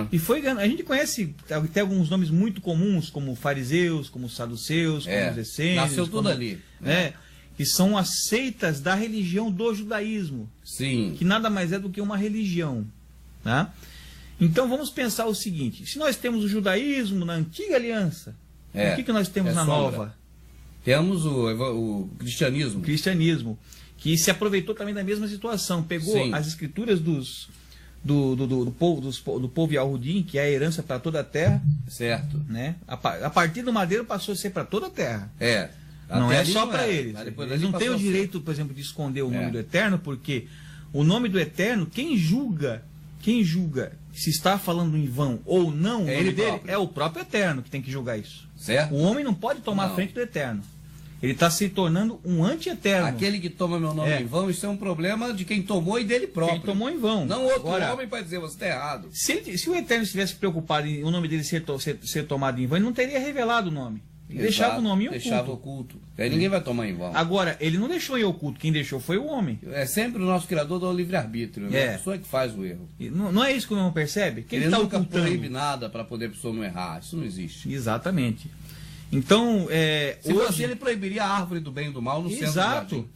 E foi ganhando. A gente conhece até alguns nomes muito comuns, como fariseus, como saduceus, como os essênios. Nasceu tudo ali. Que são as seitas da religião do judaísmo. Sim. Que nada mais é do que uma religião. Né? Então vamos pensar o seguinte: se nós temos o judaísmo na antiga aliança, o que nós temos na nova? Temos o cristianismo. O cristianismo, que se aproveitou também da mesma situação. Pegou as escrituras do povo Yahudim, que é a herança para toda a terra. Certo. Né? A partir do madeiro passou a ser para toda a terra. Não é só para eles. Eles não têm o direito, por exemplo, de esconder o nome do Eterno, porque o nome do Eterno, quem julga se está falando em vão ou não, o nome dele é o próprio Eterno que tem que julgar isso. Certo. O homem não pode tomar a frente do Eterno. Ele está se tornando um anti-eterno. Aquele que toma meu nome em vão, isso é um problema de quem tomou e dele próprio. Quem tomou em vão. Não outro homem para dizer, você está errado. Se o Eterno estivesse preocupado em o nome dele ser tomado em vão, ele não teria revelado o nome. Ele deixava o nome em oculto. Deixava oculto. Aí ninguém vai tomar em vão. Agora, ele não deixou em oculto. Quem deixou foi o homem. É sempre o nosso Criador do livre-arbítrio. A pessoa que faz o erro. Não é isso que o irmão percebe? Ele nunca proíbe nada para poder a pessoa não errar. Isso não existe. Exatamente. Então, se ele proibiria a árvore do bem e do mal no centro do jardim.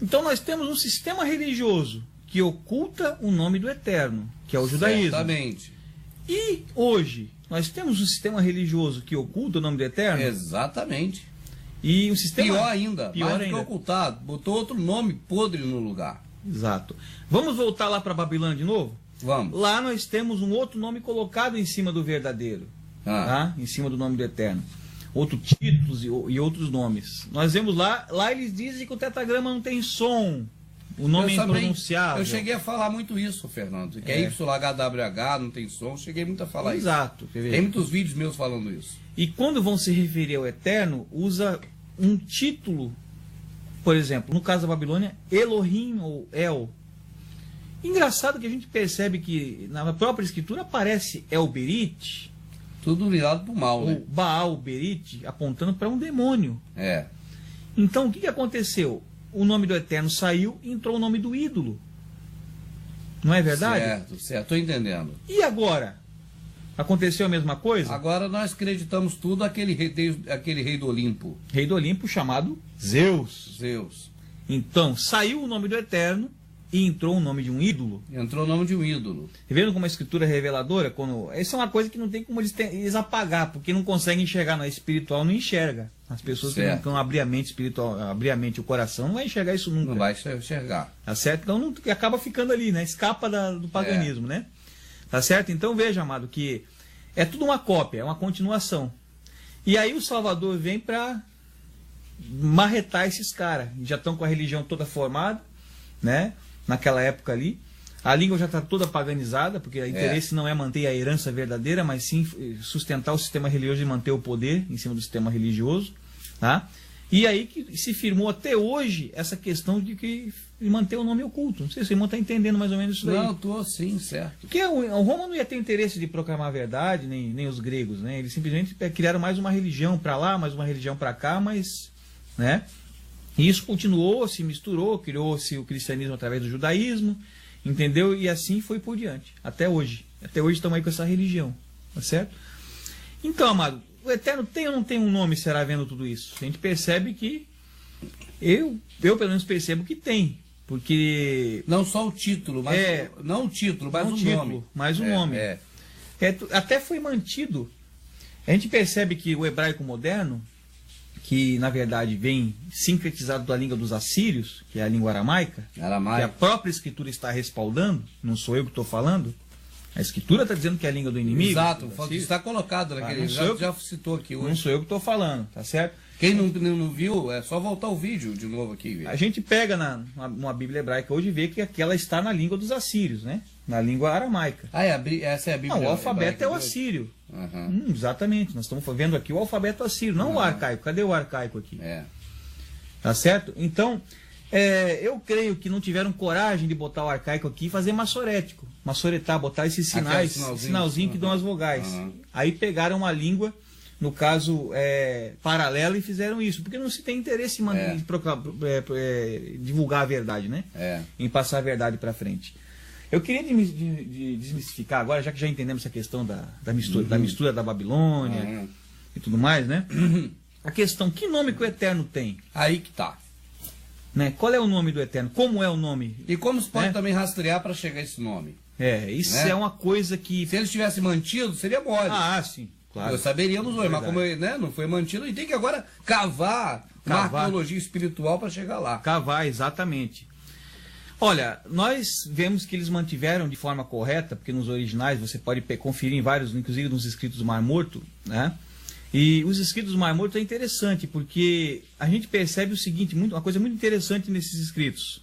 Então nós temos um sistema religioso que oculta o nome do Eterno, que é o judaísmo. Certamente. E hoje nós temos um sistema religioso que oculta o nome do Eterno. Exatamente. E um sistema Pior ainda, pior mais do ainda. que ocultado, botou outro nome podre no lugar. Exato. Vamos voltar lá para Babilônia de novo? Vamos. Lá nós temos um outro nome colocado em cima do verdadeiro, tá? Em cima do nome do Eterno. Outros títulos e outros nomes. Nós vemos lá eles dizem que o tetragrama não tem som. O nome é impronunciável. Eu cheguei a falar muito isso, Fernando. Que é YHWH, não tem som. Cheguei muito a falar Exato. isso. Tem muitos vídeos meus falando isso. E quando vão se referir ao Eterno, usa um título, por exemplo, no caso da Babilônia, Elohim ou El. Engraçado que a gente percebe que na própria escritura aparece El Berit, tudo virado para o mal, né? ou Baal Berit, apontando para um demônio. É. Então, o que aconteceu? O nome do Eterno saiu e entrou o nome do ídolo. Não é verdade? Certo, estou entendendo. E agora? Aconteceu a mesma coisa? Agora nós acreditamos tudo aquele rei do Olimpo. Rei do Olimpo chamado Zeus. Zeus. Então, saiu o nome do Eterno e entrou o nome de um ídolo. Entrou o nome de um ídolo. Vendo como a escritura é reveladora? Essa é uma coisa que não tem como eles apagar, porque não conseguem enxergar. No espiritual não enxerga. As pessoas que não abrir a mente espiritual, abrir a mente e o coração, não vai enxergar isso nunca. Não vai enxergar. Tá certo? Então não, acaba ficando ali, né? Escapa do paganismo, né? Tá certo? Então veja, amado, que é tudo uma cópia, é uma continuação. E aí o Salvador vem para marretar esses caras. Já estão com a religião toda formada, né? Naquela época ali. A língua já está toda paganizada, porque o interesse não é manter a herança verdadeira, mas sim sustentar o sistema religioso e manter o poder em cima do sistema religioso. Tá? E aí que se firmou até hoje essa questão de que manter o nome oculto. Não sei se o irmão está entendendo mais ou menos isso daí. Não, estou sim, certo. Porque o Roma não ia ter interesse de proclamar a verdade, nem os gregos, né? Eles simplesmente criaram mais uma religião para lá, mais uma religião para cá, mas, né? E isso continuou, se misturou, criou-se o cristianismo através do judaísmo, entendeu? E assim foi por diante, até hoje. Até hoje estamos aí com essa religião, tá certo? Então, amado, o Eterno tem ou não tem um nome, será, vendo tudo isso? A gente percebe que, eu pelo menos percebo que tem, porque... Não só o título, mas não o título, mas o nome. Mais um nome. Até foi mantido. A gente percebe que o hebraico moderno, que na verdade vem sincretizado da língua dos assírios, que é a língua aramaica, que a própria escritura está respaldando, não sou eu que estou falando, a escritura está dizendo que é a língua do inimigo. Exato, está colocado naquele, já citou aqui hoje. Não sou eu que estou falando, tá certo? Quem não viu, é só voltar o vídeo de novo aqui. Viu? A gente pega numa Bíblia hebraica hoje e vê que aquela está na língua dos assírios, né? Na língua aramaica. Essa é a Bíblia. Não, o alfabeto é o assírio. Exatamente, nós estamos vendo aqui o alfabeto assírio, não o arcaico. Cadê o arcaico aqui? Tá certo? Então, eu creio que não tiveram coragem de botar o arcaico aqui e fazer maçorético. Maçoretar, botar esses sinais, sinalzinho que dão as vogais. Aí pegaram uma língua, no caso, paralela, e fizeram isso. Porque não se tem interesse em divulgar a verdade, né? Em passar a verdade para frente. Eu queria desmistificar agora, já que já entendemos essa questão da mistura da Babilônia e tudo mais, né? A questão, que nome que o Eterno tem? Aí que tá. Né? Qual é o nome do Eterno? Como é o nome? E como se pode também rastrear para chegar a esse nome? Isso é uma coisa que... Se eles tivessem mantido, seria mole. Sim, claro. Nós saberíamos hoje, mas como não foi mantido, e tem que agora cavar uma arqueologia espiritual para chegar lá. Cavar, exatamente. Olha, nós vemos que eles mantiveram de forma correta, porque nos originais você pode conferir em vários, inclusive nos escritos do Mar Morto, né? E os escritos do Mar Morto é interessante, porque a gente percebe o seguinte, uma coisa muito interessante nesses escritos.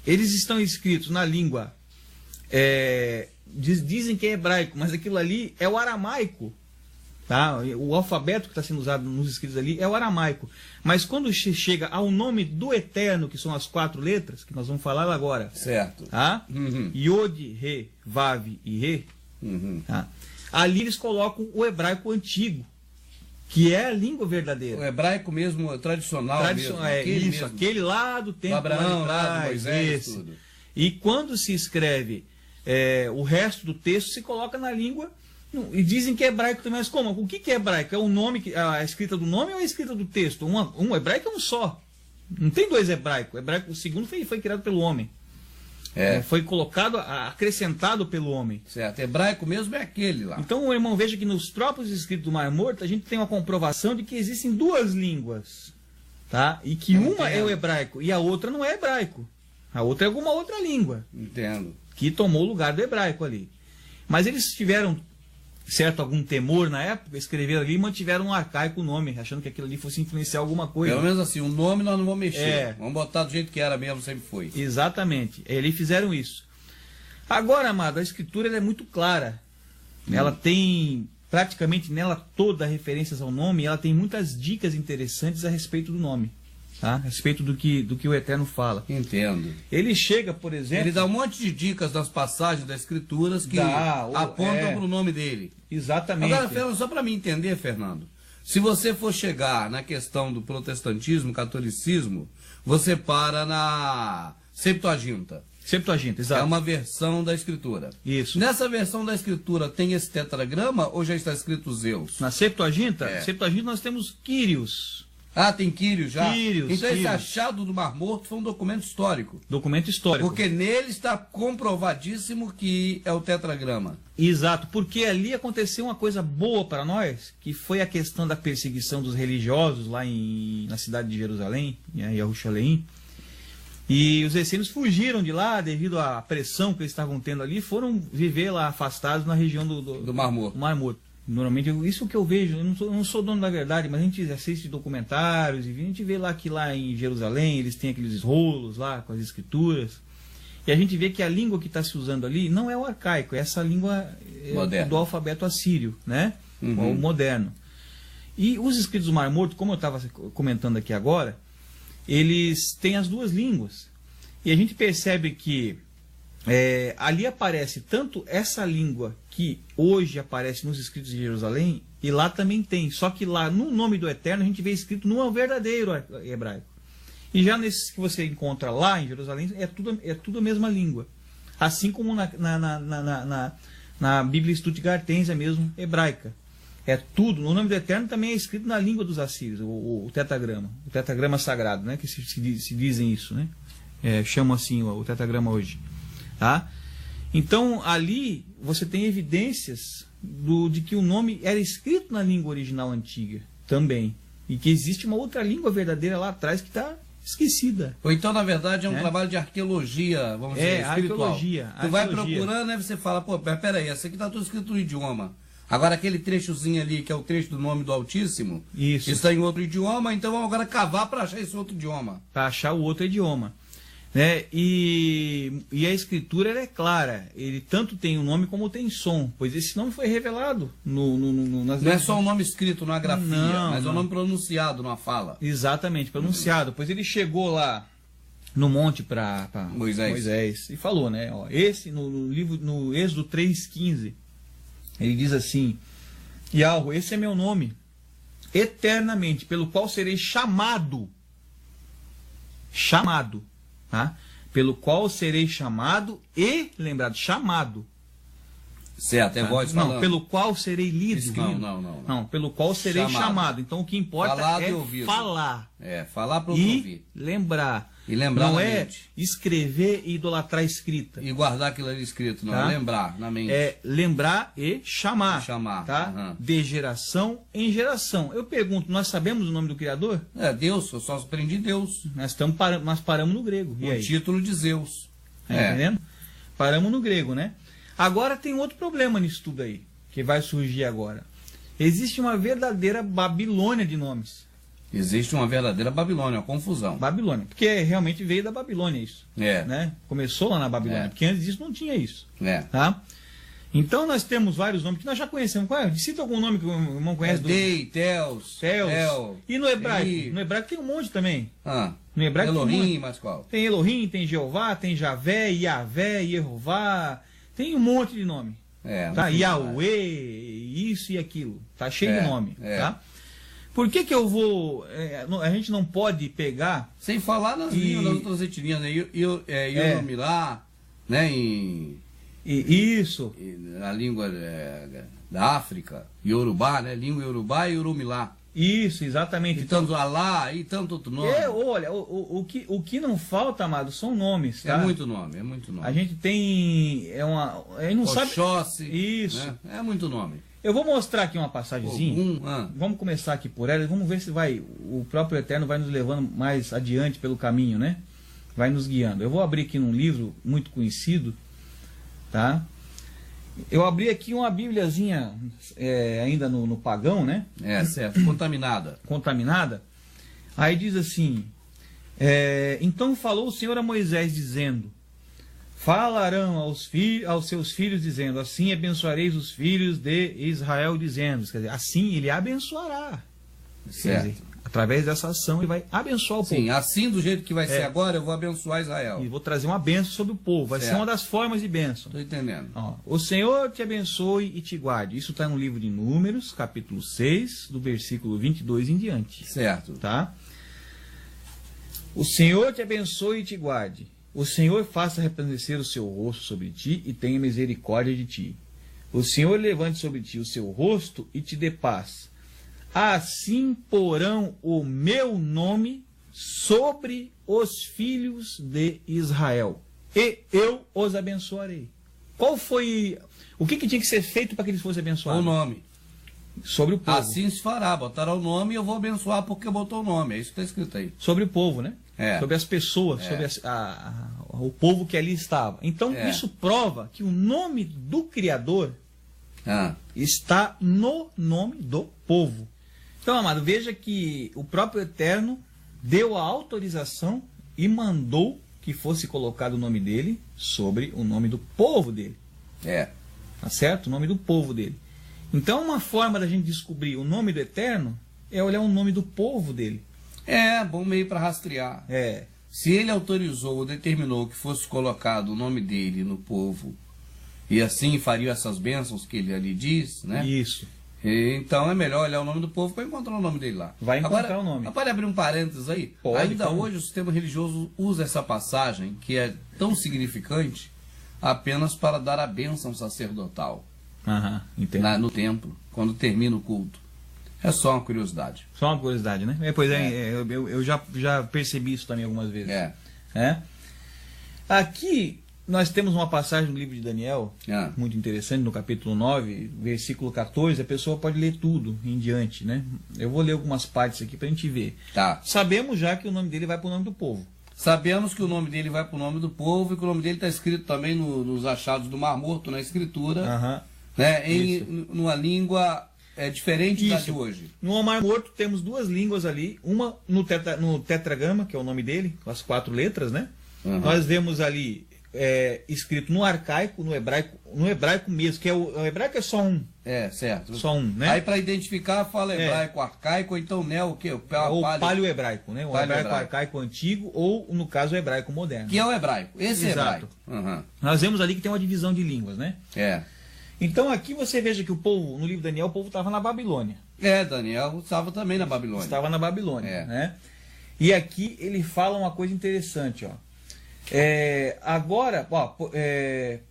Eles estão escritos na língua, dizem que é hebraico, mas aquilo ali é o aramaico. Tá? O alfabeto que está sendo usado nos escritos ali é o aramaico. Mas quando chega ao nome do Eterno, que são as 4 letras, que nós vamos falar agora. Certo. Tá? Yod, Re, Vav e Re. Tá? Ali eles colocam o hebraico antigo, que é a língua verdadeira. O hebraico mesmo, tradicional mesmo. Aquele lá do tempo do Abraão, lá do Moisés, tudo. E quando se escreve o resto do texto, se coloca na língua. E dizem que é hebraico também, mas como? O que é hebraico? É o nome, a escrita do nome ou a escrita do texto? Um hebraico é um só. Não tem dois hebraicos. O segundo foi criado pelo homem. Foi colocado, acrescentado pelo homem. Certo. Hebraico mesmo é aquele lá. Então, o irmão, veja que nos próprios escritos do Mar Morto, a gente tem uma comprovação de que existem duas línguas. Tá? E que uma é o hebraico e a outra não é hebraico. A outra é alguma outra língua. Entendo. Que tomou o lugar do hebraico ali. Mas eles tiveram, certo, algum temor na época, escreveram ali e mantiveram um arcaico o nome, achando que aquilo ali fosse influenciar alguma coisa. Pelo menos assim, o nome nós não vamos mexer. Vamos botar do jeito que era mesmo, sempre foi. Exatamente. Eles fizeram isso. Agora, amado, a escritura ela é muito clara. Ela tem praticamente nela toda referências ao nome, ela tem muitas dicas interessantes a respeito do nome. Tá? A respeito do que o Eterno fala. Entendo. Ele chega, por exemplo... Ele dá um monte de dicas nas passagens das escrituras que apontam para o nome dele. Exatamente. Agora, Fernando, só para mim entender, Fernando, se você for chegar na questão do protestantismo, catolicismo, você para na Septuaginta. Septuaginta, exato. É uma versão da escritura. Isso. Nessa versão da escritura tem esse tetragrama ou já está escrito Zeus? Na Septuaginta? Septuaginta nós temos Quírios. Ah, tem Quírios já? Quírios, então esse Quírios. achado do Mar Morto foi um documento histórico. Documento histórico. Porque nele está comprovadíssimo que é o tetragrama. Exato, porque ali aconteceu uma coisa boa para nós, que foi a questão da perseguição dos religiosos lá na cidade de Jerusalém, em Jerusalém. E os essênios fugiram de lá devido à pressão que eles estavam tendo ali, foram viver lá afastados na região do Mar Morto. Mar Morto. Normalmente, isso que eu vejo, eu não sou dono da verdade, mas a gente assiste documentários e a gente vê lá que lá em Jerusalém eles têm aqueles rolos lá com as escrituras. E a gente vê que a língua que está se usando ali não é o arcaico, é essa língua do alfabeto assírio, né? O moderno. E os escritos do Mar Morto, como eu estava comentando aqui agora, eles têm as duas línguas. E a gente percebe que ali aparece tanto essa língua que hoje aparece nos escritos de Jerusalém, e lá também tem. Só que lá, no nome do Eterno, a gente vê escrito no verdadeiro hebraico. E já nesses que você encontra lá em Jerusalém, é tudo a mesma língua. Assim como na Bíblia Stuttgartense mesmo, hebraica. É tudo. O nome do Eterno também é escrito na língua dos assírios, o tetragrama. O tetragrama sagrado, né? Que se dizem isso, né? Chamam assim o tetragrama hoje. Tá? Então, ali você tem evidências de que o nome era escrito na língua original antiga também. E que existe uma outra língua verdadeira lá atrás que está esquecida. Ou então, na verdade, é um trabalho de arqueologia, vamos dizer, espiritual. Arqueologia. Tu vai procurando, aí você fala, pô, peraí, essa aqui está tudo escrito no idioma. Agora, aquele trechozinho ali, que é o trecho do nome do Altíssimo, isso está em outro idioma, então vamos agora cavar para achar esse outro idioma. Para achar o outro idioma. Né? E a escritura ela é clara, ele tanto tem um nome como tem som, pois esse nome foi revelado nas não é só o nome escrito numa grafia, mas é o nome pronunciado numa fala. Exatamente, pronunciado, pois ele chegou lá no monte para Moisés e falou, né? Ó, esse no Êxodo 3,15, ele diz assim: Yahweh, esse é meu nome, eternamente, pelo qual serei chamado. Tá? Pelo qual serei chamado e lembrado. Chamado. Certo, é voz falando. Não, pelo qual serei lido. Escrito. Não, pelo qual serei chamado. Então o que importa é falar. Falar para ouvir. Lembrar. E lembrar não na é mente. Escrever e idolatrar a escrita. E guardar aquilo ali escrito, não. Tá? Lembrar na mente. É lembrar e chamar. Tá? Uhum. De geração em geração. Eu pergunto, nós sabemos o nome do Criador? Deus, eu só aprendi Deus. Nós paramos no grego. O título de Zeus. Entendendo? Paramos no grego, né? Agora tem outro problema nisso tudo aí, que vai surgir agora. Existe uma verdadeira Babilônia de nomes. Existe uma verdadeira Babilônia, uma confusão. Babilônia, porque realmente veio da Babilônia isso. Né? Começou lá na Babilônia, porque antes disso não tinha isso. Tá? Então nós temos vários nomes que nós já conhecemos. Cita algum nome que o irmão conhece? Dei, Teos. E no hebraico? No hebraico tem um monte também. No hebraico Elohim, mas qual? Tem Elohim, tem Jeová, tem Javé, Yavé, Yehová. Tem um monte de nome. Tá? Yahweh, isso e aquilo. Tá cheio de nome. Tá? Por que eu vou... a gente não pode pegar... Sem falar nas línguas das outras etnias, né? Yorumilá, né? Isso. A língua da África, Yorubá, né? Língua Yorubá e Yorumilá. Isso, exatamente. E tanto Alá, e tanto outro nome. Olha, o que não falta, amado, são nomes, tá? É muito nome. A gente tem... A gente não sabe... Oxóssi. Isso. Né? É muito nome. Eu vou mostrar aqui uma passagemzinha. Vamos começar aqui por ela e vamos ver se o próprio Eterno vai nos levando mais adiante pelo caminho, né? Vai nos guiando. Eu vou abrir aqui num livro muito conhecido, tá? Eu abri aqui uma bíbliazinha ainda no pagão, né? Certo. Contaminada. Contaminada. Aí diz assim, então falou o Senhor a Moisés dizendo, falarão aos seus filhos dizendo, assim abençoareis os filhos de Israel dizendo, quer dizer, assim ele abençoará. Certo. Quer dizer, através dessa ação ele vai abençoar o povo. Sim, assim do jeito que vai ser agora, eu vou abençoar Israel. E vou trazer uma bênção sobre o povo. Vai ser uma das formas de bênção. Estou entendendo. Ó, o Senhor te abençoe e te guarde. Isso está no livro de Números, capítulo 6, do versículo 22 em diante. Certo. Tá? O Senhor te abençoe e te guarde. O Senhor faça resplandecer o seu rosto sobre ti e tenha misericórdia de ti. O Senhor levante sobre ti o seu rosto e te dê paz. Assim porão o meu nome sobre os filhos de Israel, e eu os abençoarei. Qual foi... O que tinha que ser feito para que eles fossem abençoados? O nome. Sobre o povo. Assim se fará, botará o nome e eu vou abençoar porque botou o nome. É isso que está escrito aí. Sobre o povo, né? Sobre as pessoas, sobre o povo que ali estava. Então isso prova que o nome do Criador está no nome do povo. Então, amado, veja que o próprio Eterno deu a autorização e mandou que fosse colocado o nome dele sobre o nome do povo dele. Tá certo? O nome do povo dele. Então, uma forma da gente descobrir o nome do Eterno é olhar o nome do povo dele. Bom meio para rastrear. Se ele autorizou ou determinou que fosse colocado o nome dele no povo, e assim faria essas bênçãos que ele ali diz, né? Isso. Então é melhor olhar o nome do povo para encontrar o nome dele lá. Vai encontrar o nome. Pode abrir um parênteses aí? Ainda hoje o sistema religioso usa essa passagem, que é tão significante, apenas para dar a bênção sacerdotal. No templo, quando termina o culto. É só uma curiosidade. Só uma curiosidade, né? Eu já percebi isso também algumas vezes. Aqui nós temos uma passagem no livro de Daniel, muito interessante, no capítulo 9, versículo 14, a pessoa pode ler tudo em diante, né? Eu vou ler algumas partes aqui para a gente ver. Sabemos já que o nome dele vai para o nome do povo. Sabemos que o nome dele vai para o nome do povo e que o nome dele está escrito também nos achados do Mar Morto, na escritura, né? Numa língua diferente da de hoje. No Mar Morto temos duas línguas ali, uma no tetragrama, que é o nome dele, com as 4 letras, né? Nós vemos ali escrito no arcaico, no hebraico mesmo, que o hebraico é só um. Certo. Só um, né? Aí para identificar fala hebraico arcaico, ou então o quê? O paleo-hebraico, né? O hebraico arcaico antigo, ou no caso o hebraico moderno. Que é o hebraico. Esse Exato. É hebraico. Nós vemos ali que tem uma divisão de línguas, né? Então aqui você veja que o povo, no livro de Daniel, o povo estava na Babilônia. Daniel estava também na Babilônia. Estava na Babilônia, né? E aqui ele fala uma coisa interessante, ó. Agora,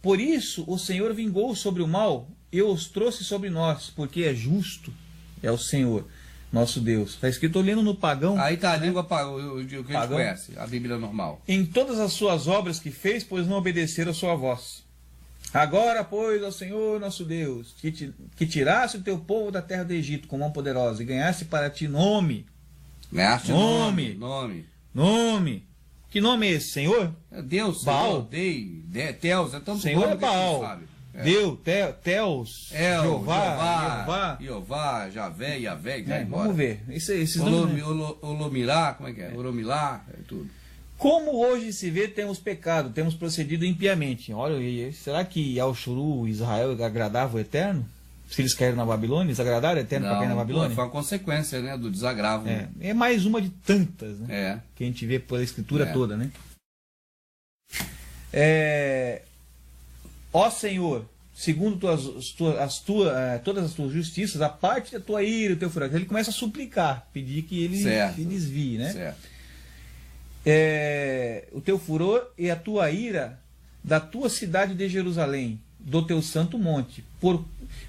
por isso o Senhor vingou sobre o mal e os trouxe sobre nós, porque é justo, é o Senhor, nosso Deus. Está escrito, olhando no pagão. Aí está a língua que a gente conhece, a Bíblia normal. Em todas as suas obras que fez, pois não obedeceram a sua voz. Agora, pois, ao Senhor nosso Deus, que tirasse o teu povo da terra do Egito com mão poderosa e ganhasse para ti nome. Ganhaste nome. Que nome é esse, Senhor? Deus, Baal. Senhor, Teus, é tanto Senhor nome é Baal. sabe. Deus, Teus, Jeová, Javé, Yavé, vamos ver. Esses nomes... Olomirá, como é que é? Oromilá, tudo. Como hoje se vê, temos pecado, temos procedido impiamente. Olha, será que Al-Shuru, Israel, agradava o Eterno? Se eles caíram na Babilônia, eles agradaram o Eterno para cair na Babilônia? Foi uma consequência, né, do desagravo. É mais uma de tantas, né? Que a gente vê pela escritura toda, né? Ó Senhor, segundo todas as tuas justiças, a parte da tua ira, o teu furor. Ele começa a suplicar, pedir que ele se desvie, né? O teu furor e a tua ira da tua cidade de Jerusalém, do teu santo monte,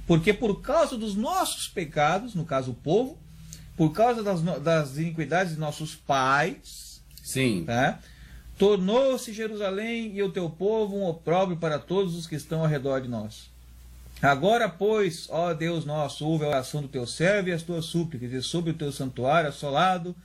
porque por causa dos nossos pecados, no caso o povo, por causa das iniquidades de nossos pais, Sim. tá? Tornou-se Jerusalém e o teu povo um opróbrio para todos os que estão ao redor de nós. Agora, pois, ó Deus nosso, ouve a oração do teu servo e as tuas súplicas, e sobre o teu santuário assolado,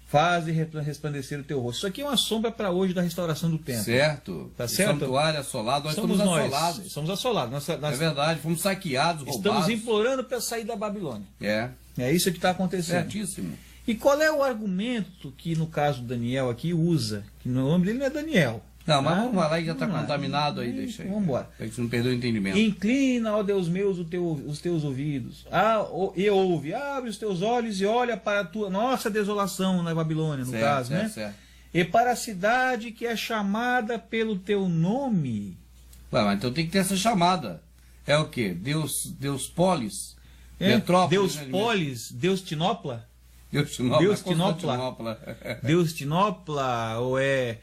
faze resplandecer o teu rosto. Isso aqui é uma sombra para hoje da restauração do templo. Certo. Tá certo? O santuário assolado, nós estamos assolados. Somos assolados. Nós É verdade, fomos saqueados, roubados. estamos implorando para sair da Babilônia. É, É isso que está acontecendo. certíssimo. E qual é o argumento que, no caso do Daniel aqui, usa? Que o nome dele não é Daniel. Não, mas tá? vamos lá, já está Vamos lá. contaminado aí, deixa aí. Vamos embora. Para que você não perdeu o entendimento. Inclina, ó Deus meus, os teus ouvidos. E ouve, abre os teus olhos e olha para a tua nossa desolação na Babilônia, no Certo, caso, certo, né? certo. E para a cidade que é chamada pelo teu nome. Ué, mas então tem que ter essa chamada. É o quê? Deus Polis? É? Metrópolis, Deus né? Polis, Deus Tinópla? Deus Tinópla. Deus Tinópla. Deus Tinópla, ou é...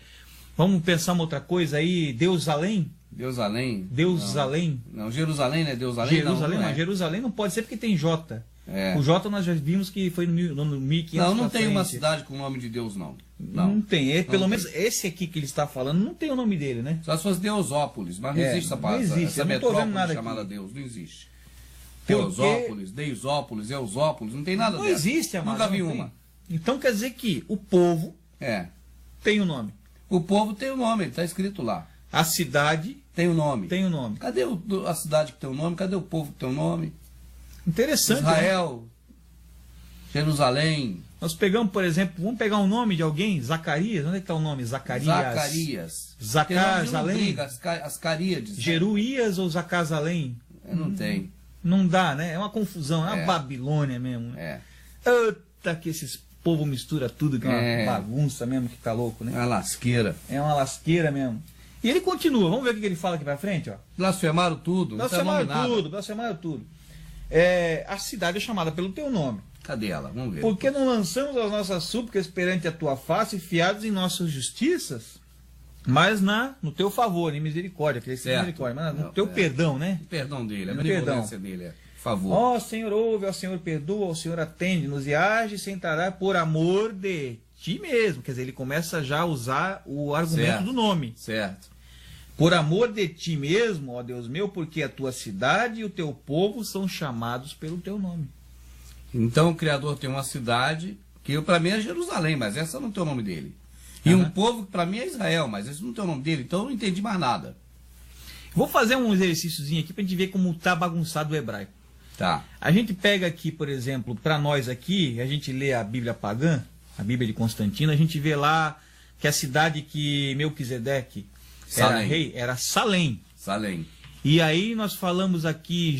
Vamos pensar uma outra coisa aí, Deus Além? Deus Além? Deus Além? Não, Jerusalém, né? Deus Além? Jerusalém, não, mas Jerusalém não pode ser porque tem J. É. O J nós já vimos que foi no 1500. Não pra tem uma frente. cidade com o nome de Deus, não. Não tem. Pelo Não menos esse aqui que ele está falando não tem o nome dele, né? Só se fosse Deusópolis, mas não É, existe essa não palavra. existe, Essa eu não tô vendo metrópole nada chamada aqui. Deus, não existe. Porque- Teosópolis, Deisópolis, Eusópolis, não tem nada Não dessa. existe, amado. Nunca vi não tem. uma. Então quer dizer que o povo É. tem o nome. O povo tem o nome, ele está escrito lá. A cidade Tem o nome. tem o nome. Cadê a cidade que tem o nome? Cadê o povo que tem o nome? Interessante, né? Israel, Jerusalém, Nós pegamos, por exemplo, vamos pegar um nome de alguém, Zacarias. Onde é que está o nome? Zacarias. Zacarias. Zacazalém. As Caríades. Jeruías ou Zacazalém? Não tem. Não dá, né? É uma confusão, é uma É. Babilônia mesmo. Né? É. Eita, que esses povo mistura tudo, que é uma É. bagunça mesmo, que tá louco, É né? uma lasqueira. É uma lasqueira mesmo. E ele continua, vamos ver o que ele fala aqui pra frente, ó. Blasfemaram tudo. Não tem nome nada. Blasfemaram tudo. A cidade é chamada pelo teu nome. Cadê ela? Vamos ver. Porque não lançamos as nossas súplicas perante a tua face, fiados em nossas justiças, mas no teu favor, em misericórdia, que Certo. misericórdia, mas no Não, teu é. perdão, né? O perdão dele, a No benevolência dele. Por favor. Ó Senhor, ouve, ó Senhor, perdoa, ó Senhor, atende-nos e age sem tarar por amor de ti mesmo. Quer dizer, ele começa já a usar o argumento Certo. do nome. Certo. Por amor de ti mesmo, ó Deus meu, porque a tua cidade e o teu povo são chamados pelo teu nome. Então o Criador tem uma cidade, que para mim é Jerusalém, mas essa não tem o nome dele. E um povo que para mim é Israel, mas esse não tem o nome dele, então eu não entendi mais nada. Vou fazer um exercíciozinho aqui pra gente ver como tá bagunçado o hebraico. Tá. A gente pega aqui, por exemplo, para nós aqui, a gente lê a Bíblia pagã, a Bíblia de Constantino, a gente vê lá que a cidade que Melquisedeque era Salém. rei era Salém. Salém. E aí nós falamos aqui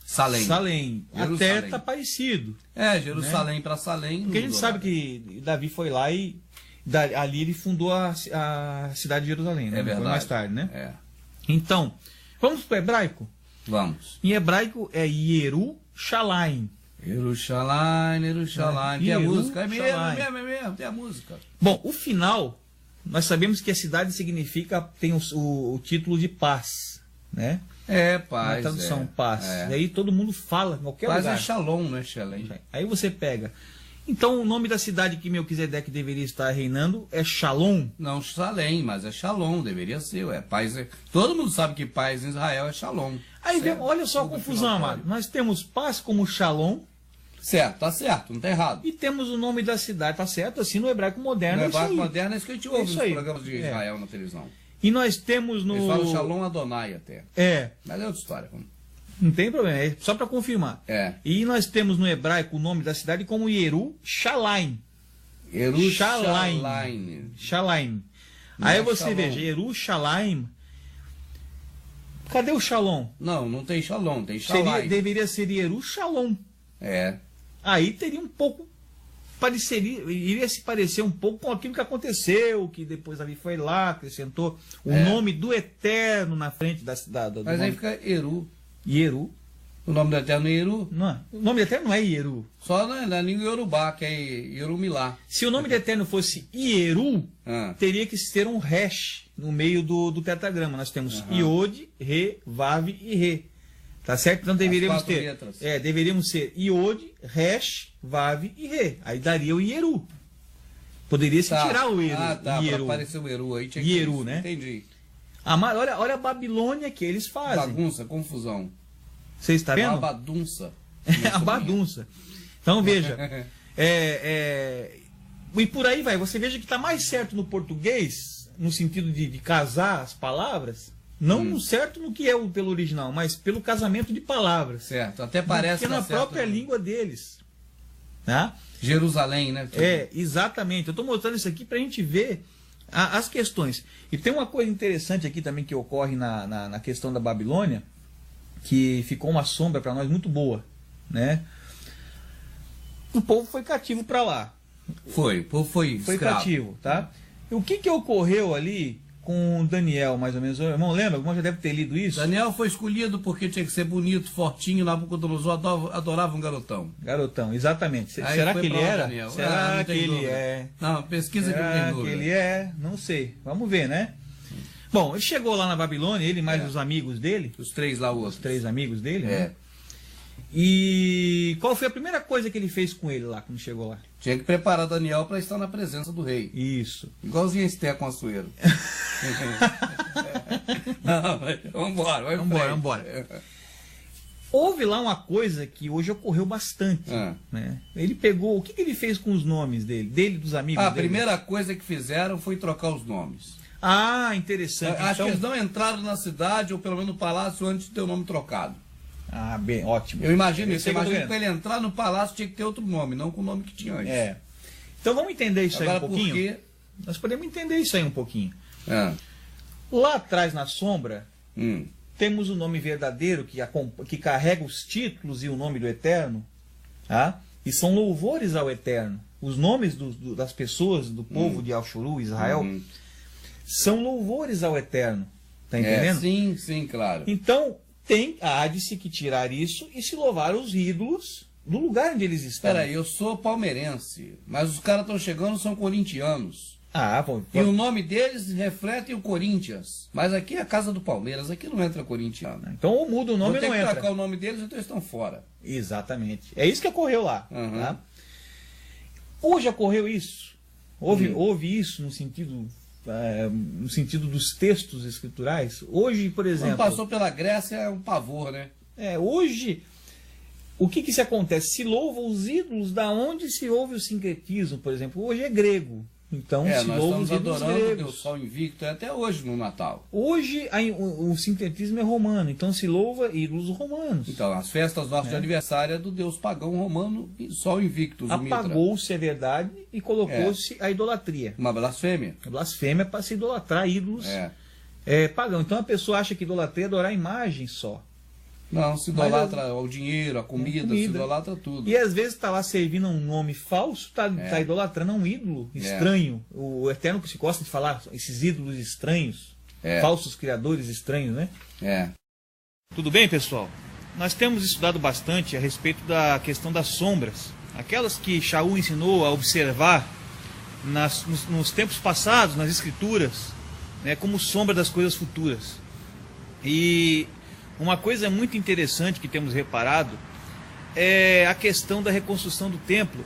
Salém. Salém. Jerusalém. Até tá parecido. É, Jerusalém para Salém. Porque a gente não sabe mudou que Davi foi lá e ali ele fundou a cidade de Jerusalém, né? nada. É verdade. Foi mais tarde, né? É. Então, vamos para o hebraico? Vamos. Em hebraico é Yerushalayim. Jerusalém, Jerusalém. Tem a Jerusalém. música. É mesmo, tem a música. Bom, o final, nós sabemos que a cidade tem o título de paz, né? É, Na paz. tradução, é. paz. É. E aí todo mundo fala, em qualquer Paz lugar. é Shalom, não é Shalem. Aí você pega. Então o nome da cidade que Melquisedeque deveria estar reinando é Shalom. Não Salém, mas é Shalom, deveria ser. É paz. Todo mundo sabe que paz em Israel é Shalom. Aí Certo. vem, olha só a Tudo confusão, final, amado. Nós temos paz como Shalom Certo, tá certo, não tá errado. e temos o nome da cidade, tá certo? Assim no hebraico moderno. No é isso hebraico aí. moderno é isso que a gente É ouve isso nos aí. programas de É. Israel na televisão. E nós temos no. Eles falam Shalom Adonai até. É, Mas é outra história. não tem problema, é só para confirmar. É. E nós temos no hebraico o nome da cidade como Yerushalayim. Jerusalém. Shalaim. Não Aí é você Shalom. veja, Yerushalayim. Cadê o Shalom? Não tem Shalom, tem Shalai. Deveria ser Yerushalom. É. Aí teria um pouco. Iria se parecer um pouco com aquilo que aconteceu, que depois ali foi lá, acrescentou o nome do Eterno na frente da cidade. Mas aí fica Eru. Yeru. O nome do Eterno é Eru. Não, o nome do Eterno não é Yeru. Só na língua Yorubá, que é Yerumilá. Se o nome do Eterno fosse Yeru, Ah. teria que ter um hash no meio do tetragrama. Nós temos Iod, Re, Vav e Re. Tá certo? Então deveríamos ter. Letras. Deveríamos ser Iod, Resh, Vav e Re. Aí daria o Ieru. Poderia se tirar o Eru. Ah, tá. Para aparecer o Eru aí. Tinha Ieru, isso. né? Entendi. Olha a Babilônia que eles fazem. Bagunça, confusão. Você está vendo? Uma badunça. A bagunça. Então veja. E por aí vai. Você veja que está mais certo no português, no sentido de casar as palavras. Não certo no que é pelo original, mas pelo casamento de palavras. Certo, até parece que na própria língua deles. Tá? Jerusalém, né? Exatamente. Eu estou mostrando isso aqui para a gente ver as questões. E tem uma coisa interessante aqui também que ocorre na questão da Babilônia, que ficou uma sombra para nós muito boa. Né? O povo foi cativo para lá. O povo foi cativo. Tá? E o que ocorreu ali com Daniel, mais ou menos? O irmão lembra? O irmão já deve ter lido isso. Daniel foi escolhido porque tinha que ser bonito, fortinho. Nabucodonosor adorava um garotão. Garotão, exatamente. Será que ele era? Daniel. Será que ele é? Não, pesquisa Será que ele é? Não sei. Vamos ver, né? Bom, ele chegou lá na Babilônia, ele mais os amigos dele. Os três lá, os 3 amigos dele, né? E qual foi a primeira coisa que ele fez com ele lá, quando chegou lá? Tinha que preparar Daniel para estar na presença do rei. Isso. Igualzinho a Esther com Assuero. Vambora. Houve lá uma coisa que hoje ocorreu bastante. Né? Ele pegou... O que ele fez com os nomes dele e dos amigos dele? A primeira coisa que fizeram foi trocar os nomes. Ah, interessante. Acho que eles não entraram na cidade, ou pelo menos no palácio, antes de ter o nome trocado. Ah, bem, ótimo. Eu imagino isso. Imagino que para ele entrar no palácio tinha que ter outro nome, não com o nome que tinha antes. Então vamos entender isso agora, aí um pouquinho? Porque... Nós podemos entender isso aí um pouquinho. Lá atrás, na sombra, temos o nome verdadeiro que carrega os títulos e o nome do Eterno. Tá? E são louvores ao Eterno. Os nomes das pessoas, do povo de Al-Shuru, Israel, são louvores ao Eterno. Tá entendendo? Sim, claro. Então... há de se tirar isso e se louvar os ídolos do lugar onde eles estão. Espera aí, eu sou palmeirense, mas os caras estão chegando, são corintianos. Bom. E o nome deles reflete o Corinthians. Mas aqui é a casa do Palmeiras, aqui não entra corintiano. Então ou muda o nome ou não entra. Tem que trocar o nome deles, então eles estão fora. Exatamente. É isso que ocorreu lá. Tá? Hoje ocorreu isso. Houve isso no sentido dos textos escriturais. Hoje, por exemplo... Quando passou pela Grécia é um pavor, né? Hoje, o que se acontece? Se louva os ídolos da onde se ouve o sincretismo, por exemplo. Hoje é grego. Então, se louva os ídolos gregos. O sol invicto até hoje no Natal. Hoje, o sincretismo é romano. Então, se louva ídolos romanos. Então, as festas nossas de aniversário é do deus pagão romano, sol invictus. Apagou-se a verdade e colocou-se a idolatria. Uma blasfêmia. A blasfêmia é para se idolatrar ídolos pagão. Então, a pessoa acha que idolatria é adorar a imagem só. Não, se idolatra o dinheiro, a comida, se idolatra tudo. E às vezes está lá servindo um nome falso, está idolatrando um ídolo estranho. O Eterno que se gosta de falar, esses ídolos estranhos, falsos criadores estranhos, né? Tudo bem, pessoal? Nós temos estudado bastante a respeito da questão das sombras. Aquelas que Shaul ensinou a observar nos tempos passados, nas escrituras, né, como sombra das coisas futuras. E... uma coisa muito interessante que temos reparado é a questão da reconstrução do templo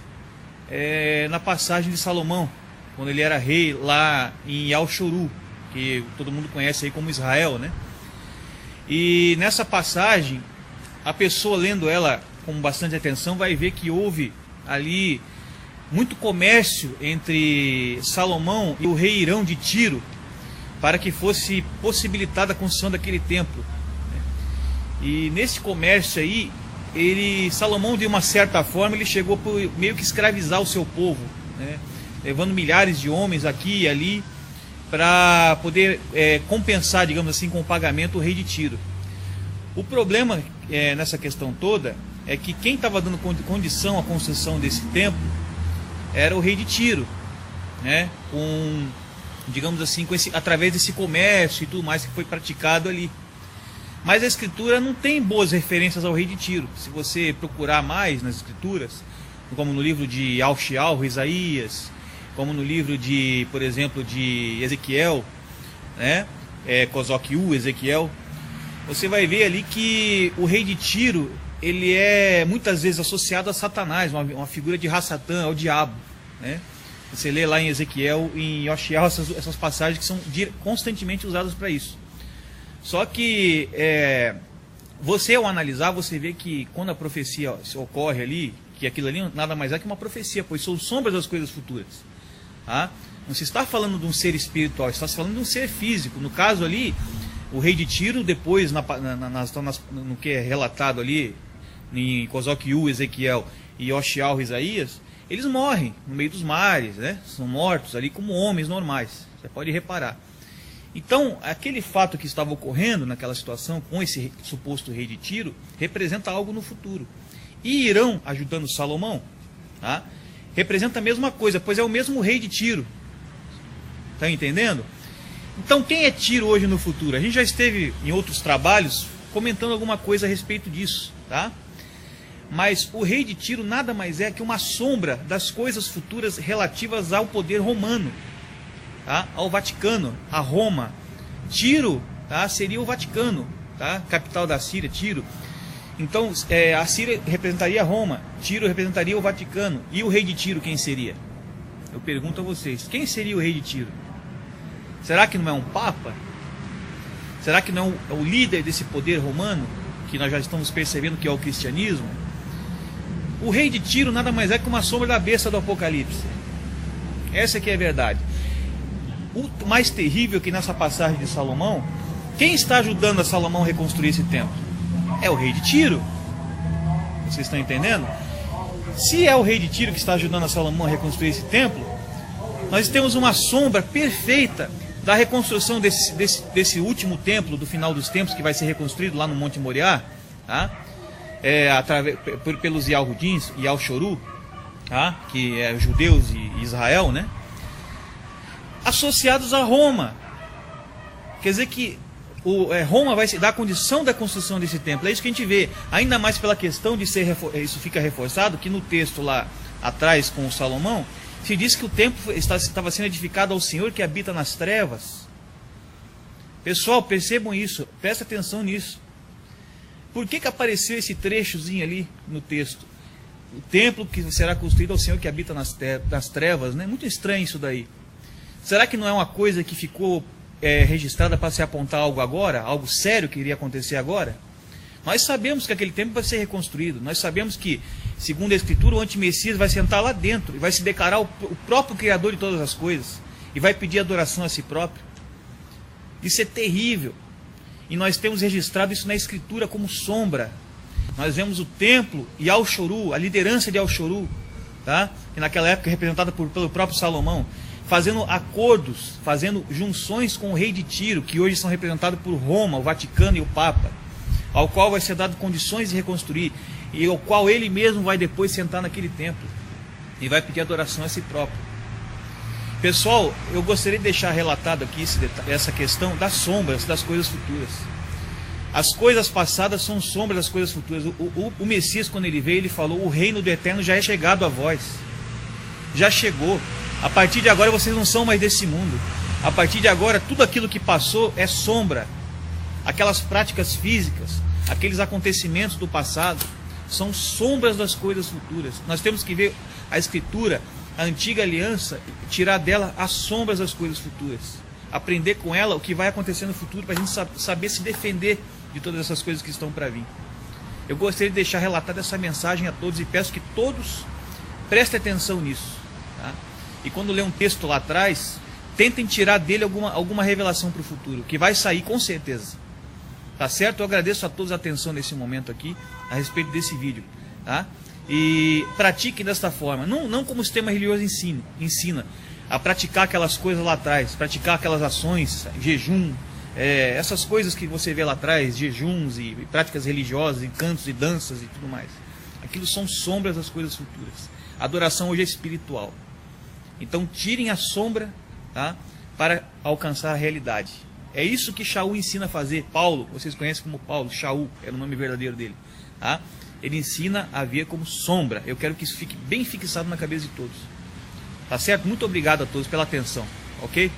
na passagem de Salomão, quando ele era rei lá em Al-Shuru, que todo mundo conhece aí como Israel, né? E nessa passagem, a pessoa lendo ela com bastante atenção vai ver que houve ali muito comércio entre Salomão e o rei Irão de Tiro, para que fosse possibilitada a construção daquele templo. E nesse comércio aí, Salomão, de uma certa forma, ele chegou por meio que escravizar o seu povo, né? Levando milhares de homens aqui e ali para poder compensar, digamos assim, com o pagamento o rei de Tiro. O problema nessa questão toda é que quem estava dando condição à construção desse templo era o rei de Tiro, né? Digamos assim, através desse comércio e tudo mais que foi praticado ali. Mas a escritura não tem boas referências ao rei de Tiro. Se você procurar mais nas escrituras, como no livro de Al-Shial, Isaías, como no livro de, por exemplo, de Ezequiel, né? Ezequiel, você vai ver ali que o rei de Tiro, ele é muitas vezes associado a Satanás, uma figura de Ra-Satã, ao diabo, né? Você lê lá em Ezequiel, em Yoshiel, essas passagens que são constantemente usadas para isso. Só que você, ao analisar, você vê que quando a profecia ocorre ali, que aquilo ali nada mais é que uma profecia, pois são sombras das coisas futuras. Tá? Não se está falando de um ser espiritual, está se falando de um ser físico. No caso ali, o rei de Tiro, depois, no que é relatado ali, em Kozokiu, Ezequiel e Yoshiel, Isaías, eles morrem no meio dos mares, né? São mortos ali como homens normais. Você pode reparar. Então, aquele fato que estava ocorrendo naquela situação com esse suposto rei de Tiro representa algo no futuro. E Irão, ajudando Salomão, tá? Representa a mesma coisa, pois é o mesmo rei de Tiro. Está entendendo? Então, quem é Tiro hoje no futuro? A gente já esteve em outros trabalhos comentando alguma coisa a respeito disso, tá? Mas o rei de Tiro nada mais é que uma sombra das coisas futuras relativas ao poder romano, tá? Ao Vaticano, a Roma. Tiro, tá? Seria o Vaticano, tá? Capital da Síria, Tiro. Então, a Síria representaria Roma, Tiro representaria o Vaticano. E o rei de Tiro quem seria? Eu pergunto a vocês, quem seria o rei de Tiro? Será que não é um papa? Será que não é o líder desse poder romano, que nós já estamos percebendo que é o cristianismo? O rei de Tiro nada mais é que uma sombra da besta do Apocalipse. Essa que é a verdade. O mais terrível que nessa passagem de Salomão, quem está ajudando a Salomão a reconstruir esse templo? É o rei de Tiro. Vocês estão entendendo? Se é o rei de Tiro que está ajudando a Salomão a reconstruir esse templo, nós temos uma sombra perfeita da reconstrução desse último templo, do final dos tempos, que vai ser reconstruído lá no Monte Moriá, tá? Pelos Yalhudins, Yalchoru, tá? Que é judeus e Israel, né? Associados a Roma. Quer dizer que Roma vai se dar a condição da construção desse templo. É isso que a gente vê, ainda mais pela questão de ser, isso fica reforçado, que no texto lá atrás com o Salomão, se diz que o templo estava sendo edificado ao Senhor que habita nas trevas. Pessoal, percebam isso, prestem atenção nisso. Por que apareceu esse trechozinho ali no texto? O templo que será construído ao Senhor que habita nas trevas, né? Muito estranho isso daí. Será que não é uma coisa que ficou registrada para se apontar algo agora? Algo sério que iria acontecer agora? Nós sabemos que aquele templo vai ser reconstruído. Nós sabemos que, segundo a Escritura, o antimessias vai sentar lá dentro e vai se declarar o próprio Criador de todas as coisas e vai pedir adoração a si próprio. Isso é terrível. E nós temos registrado isso na Escritura como sombra. Nós vemos o templo e Yalchoru, a liderança de Yalchoru, tá? Que naquela época representada pelo próprio Salomão, fazendo acordos, fazendo junções com o rei de Tiro, que hoje são representados por Roma, o Vaticano e o Papa, ao qual vai ser dado condições de reconstruir, e ao qual ele mesmo vai depois sentar naquele templo e vai pedir adoração a si próprio. Pessoal, eu gostaria de deixar relatado aqui essa questão das sombras das coisas futuras. As coisas passadas são sombras das coisas futuras. O Messias, quando ele veio, ele falou: o reino do Eterno já é chegado a vós. Já chegou. A partir de agora vocês não são mais desse mundo. A partir de agora tudo aquilo que passou é sombra. Aquelas práticas físicas, aqueles acontecimentos do passado, são sombras das coisas futuras. Nós temos que ver a Escritura, a antiga aliança, tirar dela as sombras das coisas futuras. Aprender com ela o que vai acontecer no futuro, para a gente saber se defender de todas essas coisas que estão para vir. Eu gostaria de deixar relatada essa mensagem a todos e peço que todos prestem atenção nisso. Tá? E quando ler um texto lá atrás, tentem tirar dele alguma revelação para o futuro, que vai sair com certeza. Tá certo? Eu agradeço a todos a atenção nesse momento aqui, a respeito desse vídeo. Tá? E pratiquem desta forma, não como o sistema religioso ensina a praticar aquelas coisas lá atrás, praticar aquelas ações, jejum, essas coisas que você vê lá atrás, jejuns e práticas religiosas, e cantos e danças e tudo mais. Aquilo são sombras das coisas futuras. A adoração hoje é espiritual. Então tirem a sombra, tá, para alcançar a realidade. É isso que Shaul ensina a fazer. Paulo, vocês conhecem como Paulo, Shaul, era o nome verdadeiro dele. Tá? Ele ensina a ver como sombra. Eu quero que isso fique bem fixado na cabeça de todos. Tá certo? Muito obrigado a todos pela atenção. Ok?